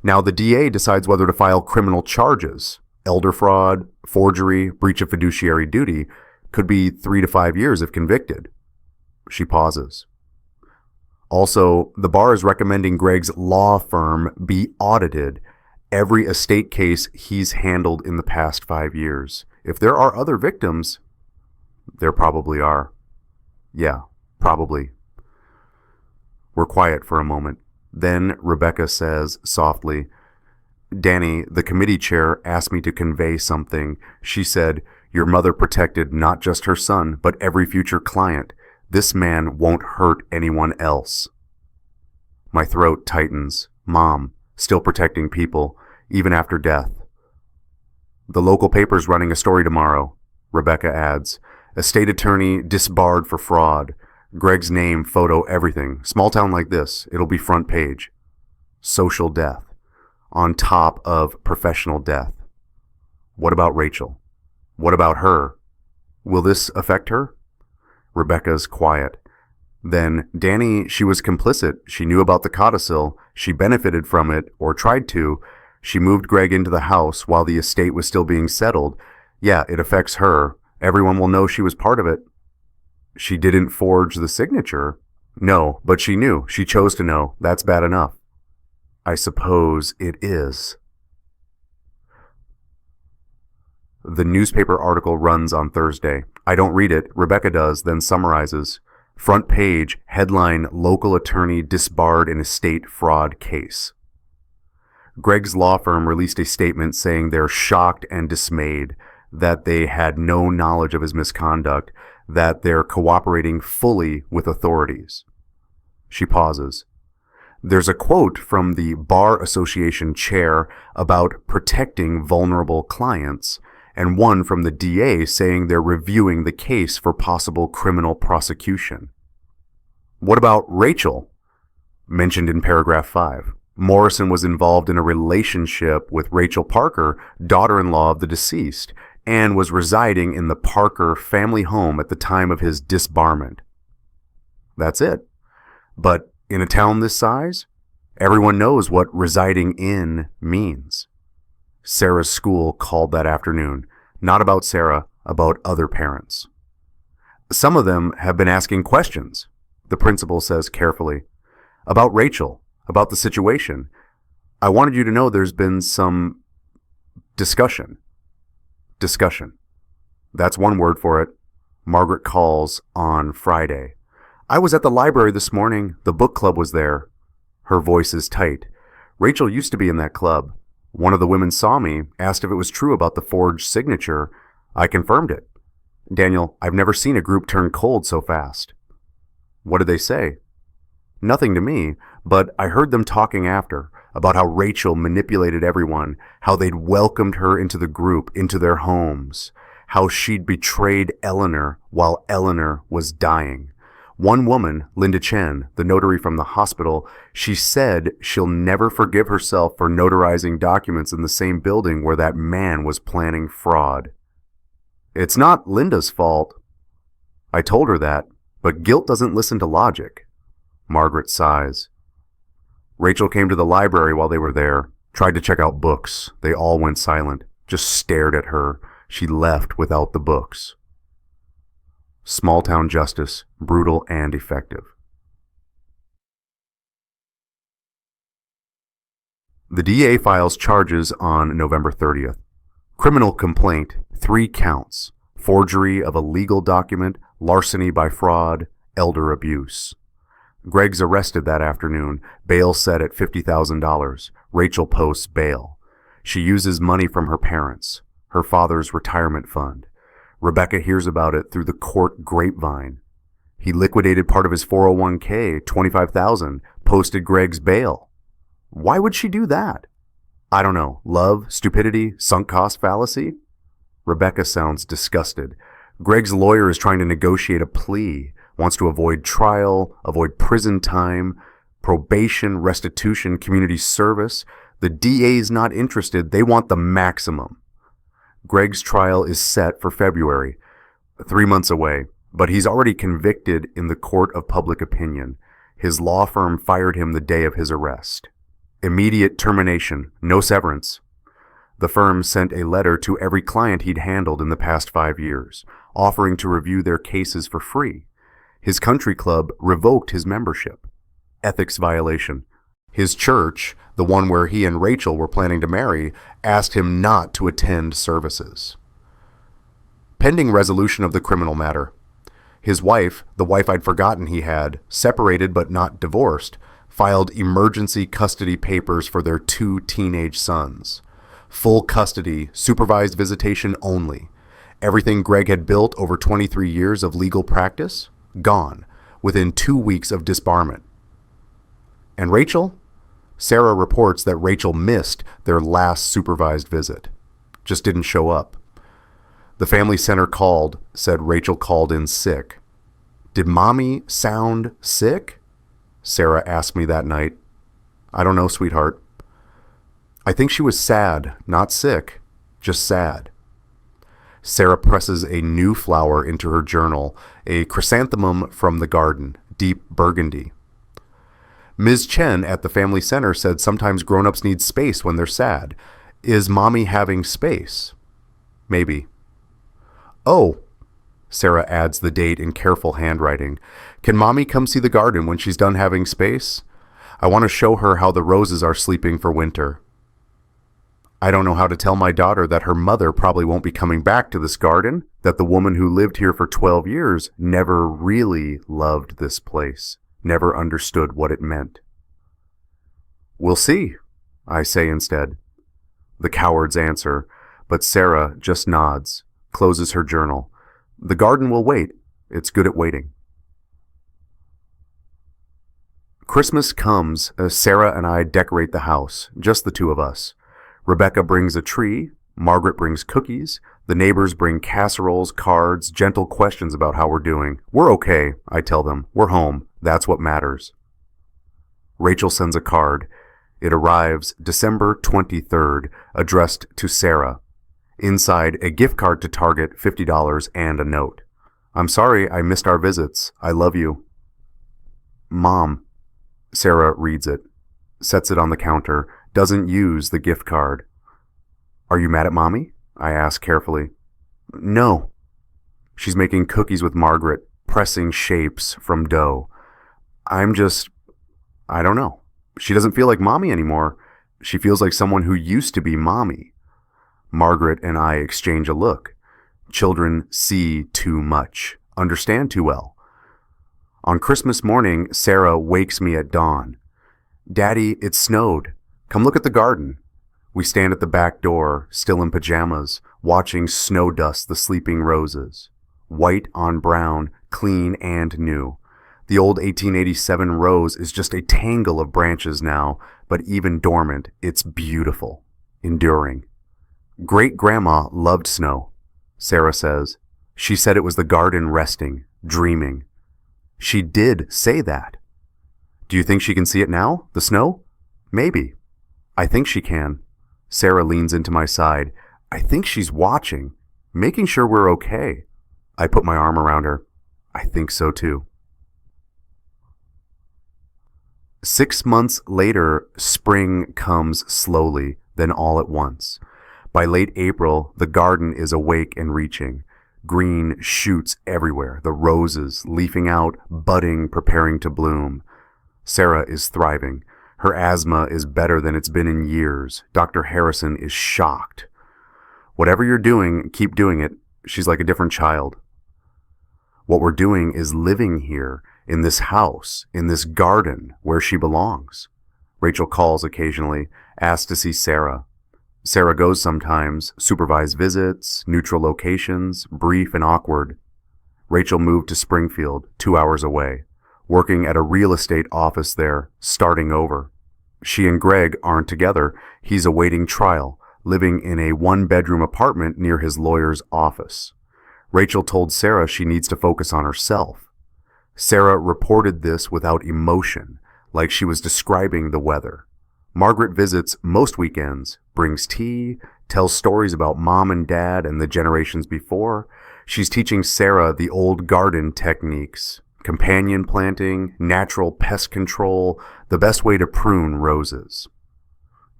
Now the DA decides whether to file criminal charges. Elder fraud, forgery, breach of fiduciary duty. Could be 3 to 5 years if convicted. She pauses. Also, the bar is recommending Greg's law firm be audited every estate case he's handled in the past 5 years. If there are other victims, there probably are. Yeah, probably. We're quiet for a moment. Then Rebecca says softly, Danny, the committee chair, asked me to convey something. She said, your mother protected not just her son, but every future client. This man won't hurt anyone else. My throat tightens. Mom, still protecting people, even after death. The local paper's running a story tomorrow, Rebecca adds. Estate attorney disbarred for fraud. Greg's name, photo, everything. Small town like this, it'll be front page. Social death. On top of professional death. What about Rachel? What about her? Will this affect her? Rebecca's quiet. Then, Danny, she was complicit. She knew about the codicil. She benefited from it, or tried to. She moved Greg into the house while the estate was still being settled. Yeah, it affects her. Everyone will know she was part of it. She didn't forge the signature. No, but she knew. She chose to know. That's bad enough. I suppose it is. The newspaper article runs on Thursday. I don't read it. Rebecca does, then summarizes. Front page, headline, local attorney disbarred in estate fraud case. Greg's law firm released a statement saying they're shocked and dismayed, that they had no knowledge of his misconduct, that they're cooperating fully with authorities. She pauses. There's a quote from the Bar Association chair about protecting vulnerable clients, and one from the DA saying they're reviewing the case for possible criminal prosecution. What about Rachel? Mentioned in paragraph 5. Morrison was involved in a relationship with Rachel Parker, daughter-in-law of the deceased, and was residing in the Parker family home at the time of his disbarment. That's it. But in a town this size, everyone knows what residing in means. Sarah's school called that afternoon. Not about Sarah, about other parents. Some of them have been asking questions, the principal says carefully, about Rachel, about the situation. I wanted you to know there's been some discussion. Discussion. That's one word for it. Margaret calls on Friday. I was at the library this morning. The book club was there. Her voice is tight. Rachel used to be in that club. One of the women saw me, asked if it was true about the forged signature. I confirmed it. Daniel, I've never seen a group turn cold so fast. What did they say? Nothing to me, but I heard them talking after, about how Rachel manipulated everyone, how they'd welcomed her into the group, into their homes, how she'd betrayed Eleanor while Eleanor was dying. One woman, Linda Chen, the notary from the hospital, she said she'll never forgive herself for notarizing documents in the same building where that man was planning fraud. It's not Linda's fault. I told her that, but guilt doesn't listen to logic. Margaret sighs. Rachel came to the library while they were there, tried to check out books. They all went silent, just stared at her. She left without the books. Small-town justice, brutal and effective. The DA files charges on November 30th. Criminal complaint, 3 counts. Forgery of a legal document, larceny by fraud, elder abuse. Greg's arrested that afternoon, bail set at $50,000. Rachel posts bail. She uses money from her parents, her father's retirement fund. Rebecca hears about it through the court grapevine. He liquidated part of his 401k, $25,000, posted Greg's bail. Why would she do that? I don't know. Love, stupidity, sunk cost fallacy? Rebecca sounds disgusted. Greg's lawyer is trying to negotiate a plea, wants to avoid trial, avoid prison time, probation, restitution, community service. The DA's not interested. They want the maximum. Greg's trial is set for February, 3 months away, but he's already convicted in the court of public opinion. His law firm fired him the day of his arrest. Immediate termination, no severance. The firm sent a letter to every client he'd handled in the past 5 years, offering to review their cases for free. His country club revoked his membership. Ethics violation. His church, the one where he and Rachel were planning to marry, asked him not to attend services. Pending resolution of the criminal matter. His wife, the wife I'd forgotten he had, separated but not divorced, filed emergency custody papers for their 2 teenage sons. Full custody, supervised visitation only. Everything Greg had built over 23 years of legal practice, gone, within 2 weeks of disbarment. And Rachel? Sarah reports that Rachel missed their last supervised visit. Just didn't show up. The family center called, said Rachel called in sick. Did Mommy sound sick? Sarah asked me that night. I don't know, sweetheart. I think she was sad, not sick, just sad. Sarah presses a new flower into her journal, a chrysanthemum from the garden, deep burgundy. Ms. Chen at the family center said sometimes grown-ups need space when they're sad. Is Mommy having space? Maybe. Oh, Sarah adds the date in careful handwriting. Can Mommy come see the garden when she's done having space? I want to show her how the roses are sleeping for winter. I don't know how to tell my daughter that her mother probably won't be coming back to this garden, that the woman who lived here for 12 years never really loved this place, never understood what it meant. We'll see, I say instead. The cowards answer, but Sarah just nods, closes her journal. The garden will wait. It's good at waiting. Christmas comes as Sarah and I decorate the house, just the 2 of us. Rebecca brings a tree, Margaret brings cookies, the neighbors bring casseroles, cards, gentle questions about how we're doing. We're okay, I tell them. We're home. That's what matters. Rachel sends a card. It arrives December 23rd, addressed to Sarah. Inside, a gift card to Target, $50, and a note. I'm sorry I missed our visits. I love you. Mom. Sarah reads it, sets it on the counter, doesn't use the gift card. Are you mad at Mommy? I ask carefully. No. She's making cookies with Margaret, pressing shapes from dough. I don't know. She doesn't feel like Mommy anymore. She feels like someone who used to be Mommy. Margaret and I exchange a look. Children see too much, understand too well. On Christmas morning, Sarah wakes me at dawn. Daddy, it snowed. Come look at the garden. We stand at the back door, still in pajamas, watching snow dust the sleeping roses. White on brown, clean and new. The old 1887 rose is just a tangle of branches now, but even dormant, it's beautiful, enduring. Great-grandma loved snow, Sarah says. She said it was the garden resting, dreaming. She did say that. Do you think she can see it now, the snow? Maybe. I think she can. Sarah leans into my side. I think she's watching, making sure we're okay. I put my arm around her. I think so too. 6 months later, spring comes slowly, then all at once. By late April, the garden is awake and reaching. Green shoots everywhere, the roses leafing out, budding, preparing to bloom. Sarah is thriving. Her asthma is better than it's been in years. Dr. Harrison is shocked. Whatever you're doing, keep doing it. She's like a different child. What we're doing is living here, in this house, in this garden, where she belongs. Rachel calls occasionally, asks to see Sarah. Sarah goes sometimes, supervised visits, neutral locations, brief and awkward. Rachel moved to Springfield, 2 hours away, working at a real estate office there, starting over. She and Greg aren't together. He's awaiting trial, living in a one-bedroom apartment near his lawyer's office. Rachel told Sarah she needs to focus on herself. Sarah reported this without emotion, like she was describing the weather. Margaret visits most weekends, brings tea, tells stories about mom and dad and the generations before. She's teaching Sarah the old garden techniques, companion planting, natural pest control, the best way to prune roses.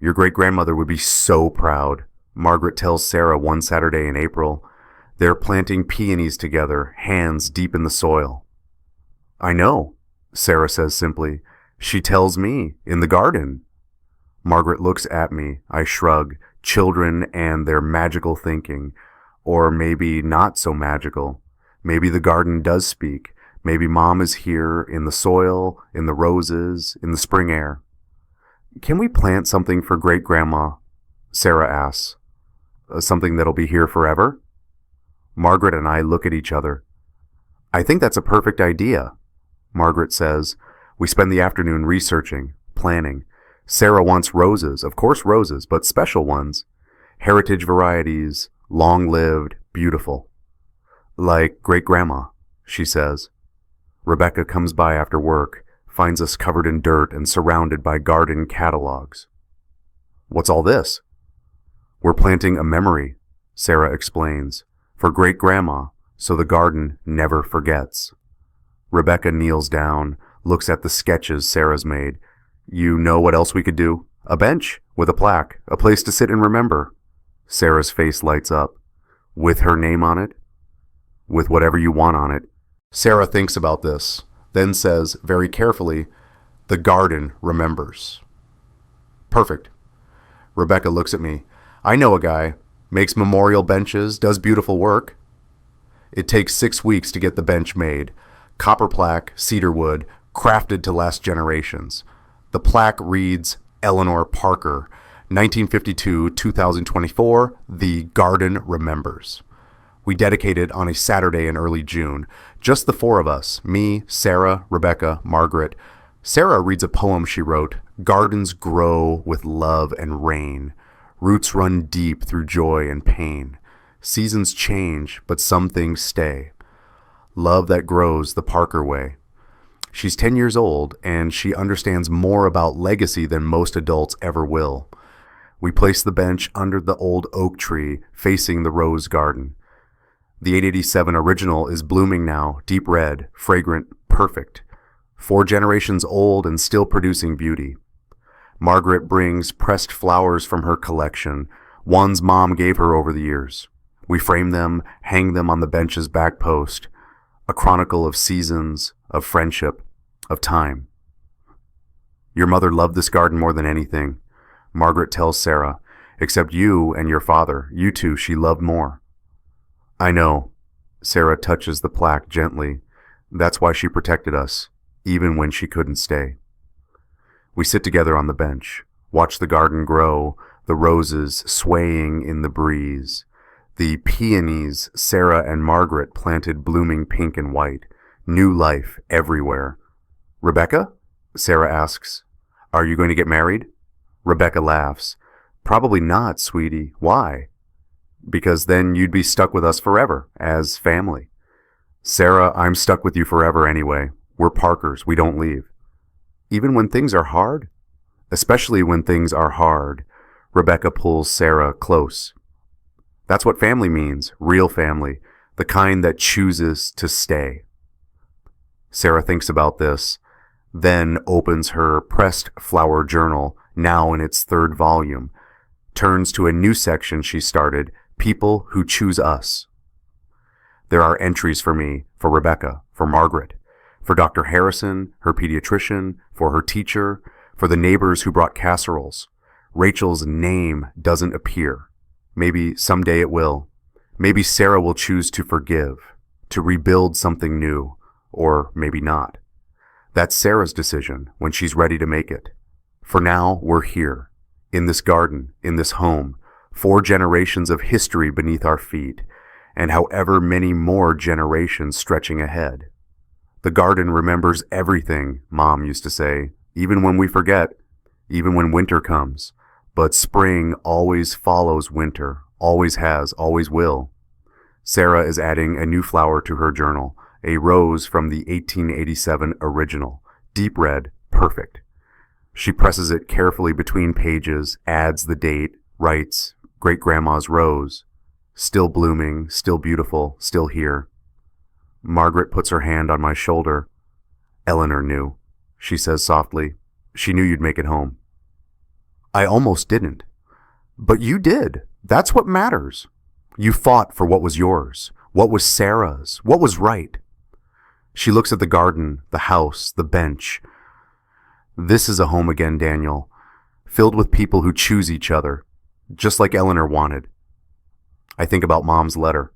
Your great-grandmother would be so proud, Margaret tells Sarah one Saturday in April. They're planting peonies together, hands deep in the soil. I know, Sarah says simply. She tells me, in the garden. Margaret looks at me. I shrug. Children and their magical thinking. Or maybe not so magical. Maybe the garden does speak. Maybe Mom is here, in the soil, in the roses, in the spring air. Can we plant something for Great-Grandma? Sarah asks. Something that'll be here forever? Margaret and I look at each other. I think that's a perfect idea, Margaret says. We spend the afternoon researching, planning. Sarah wants roses, of course roses, but special ones. Heritage varieties, long-lived, beautiful. Like Great-Grandma, she says. Rebecca comes by after work, finds us covered in dirt and surrounded by garden catalogs. What's all this? We're planting a memory, Sarah explains, for Great-Grandma, so the garden never forgets. Rebecca kneels down, looks at the sketches Sarah's made. You know what else we could do? A bench with a plaque, a place to sit and remember. Sarah's face lights up. With her name on it? With whatever you want on it. Sarah thinks about this, then says very carefully, the garden remembers. Perfect. Rebecca looks at me. I know a guy. Makes memorial benches, does beautiful work. It takes 6 weeks to get the bench made. Copper plaque, cedar wood, crafted to last generations. The plaque reads Eleanor Parker, 1952-2024, The Garden Remembers. We dedicate it on a Saturday in early June. Just the four of us, me, Sarah, Rebecca, Margaret. Sarah reads a poem she wrote, Gardens grow with love and rain. Roots run deep through joy and pain. Seasons change, but some things stay. Love that grows the Parker way. She's 10 years old, and she understands more about legacy than most adults ever will. We place the bench under the old oak tree facing the rose garden. The 887 original is blooming now, deep red, fragrant, perfect. 4 generations old and still producing beauty. Margaret brings pressed flowers from her collection, ones Mom gave her over the years. We frame them, hang them on the bench's back post, a chronicle of seasons, of friendship, of time. Your mother loved this garden more than anything, Margaret tells Sarah, except you and your father. You two she loved more. I know. Sarah touches the plaque gently. That's why she protected us, even when she couldn't stay. We sit together on the bench, watch the garden grow, the roses swaying in the breeze. The peonies Sarah and Margaret planted blooming pink and white. New life everywhere. Rebecca? Sarah asks. Are you going to get married? Rebecca laughs. Probably not, sweetie. Why? Because then you'd be stuck with us forever, as family. Sarah, I'm stuck with you forever anyway. We're Parkers. We don't leave. Even when things are hard? Especially when things are hard. Rebecca pulls Sarah close. That's what family means, real family, the kind that chooses to stay. Sarah thinks about this, then opens her pressed flower journal, now in its 3rd volume, turns to a new section she started, People Who Choose Us. There are entries for me, for Rebecca, for Margaret, for Dr. Harrison, her pediatrician, for her teacher, For the neighbors who brought casseroles. Rachel's name doesn't appear. Maybe someday it will. Maybe Sarah will choose to forgive, to rebuild something new, or maybe not. That's Sarah's decision when she's ready to make it. For now, we're here, in this garden, in this home, 4 generations of history beneath our feet, and however many more generations stretching ahead. The garden remembers everything, Mom used to say, even when we forget, even when winter comes. But spring always follows winter, always has, always will. Sarah is adding a new flower to her journal, a rose from the 1887 original, deep red, perfect. She presses it carefully between pages, adds the date, writes, Great-Grandma's rose. Still blooming, still beautiful, still here. Margaret puts her hand on my shoulder. Eleanor knew, she says softly. She knew you'd make it home. I almost didn't. But you did. That's what matters. You fought for what was yours, what was Sarah's, what was right. She looks at the garden, the house, the bench. This is a home again, Daniel, filled with people who choose each other, just like Eleanor wanted. I think about Mom's letter.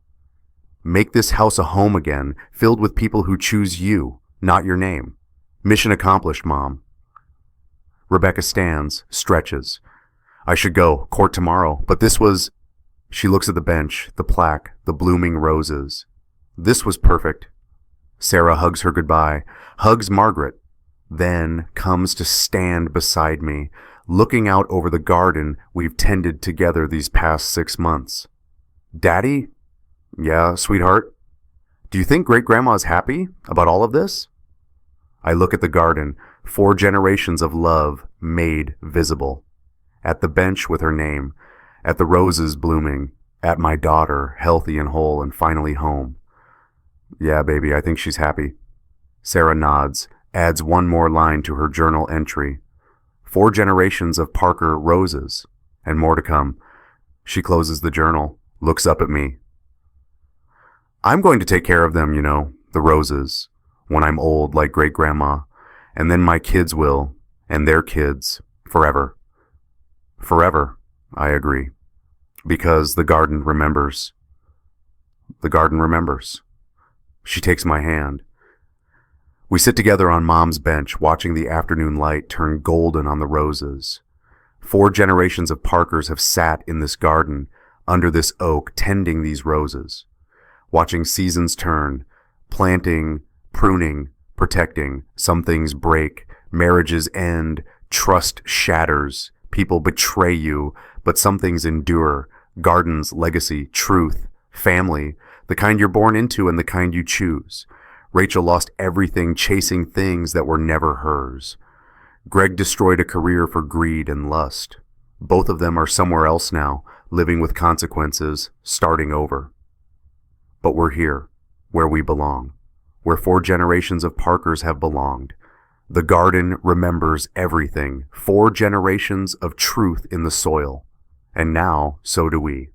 Make this house a home again, filled with people who choose you, not your name. Mission accomplished, Mom. Rebecca stands, stretches. I should go, court tomorrow, but this was... She looks at the bench, the plaque, the blooming roses. This was perfect. Sarah hugs her goodbye, hugs Margaret, then comes to stand beside me, looking out over the garden we've tended together these past 6 months. Daddy? Yeah, sweetheart? Do you think Great-Grandma's happy about all of this? I look at the garden, 4 generations of love made visible. At the bench with her name, at the roses blooming, at my daughter, healthy and whole and finally home. Yeah, baby, I think she's happy. Sarah nods, adds one more line to her journal entry. 4 generations of Parker roses, and more to come. She closes the journal, looks up at me. I'm going to take care of them, you know, the roses, when I'm old like Great-Grandma, and then my kids will, and their kids, forever. Forever, I agree, because the garden remembers. The garden remembers. She takes my hand. We sit together on Mom's bench, watching the afternoon light turn golden on the roses. 4 generations of Parkers have sat in this garden, under this oak, tending these roses, watching seasons turn, planting, pruning, protecting. Some things break, marriages end, trust shatters, people betray you, but some things endure. Gardens, legacy, truth, family, the kind you're born into and the kind you choose. Rachel lost everything chasing things that were never hers. Greg destroyed a career for greed and lust. Both of them are somewhere else now, living with consequences, starting over. But we're here, where we belong, where 4 generations of Parkers have belonged. The garden remembers everything, 4 generations of truth in the soil. And now, so do we.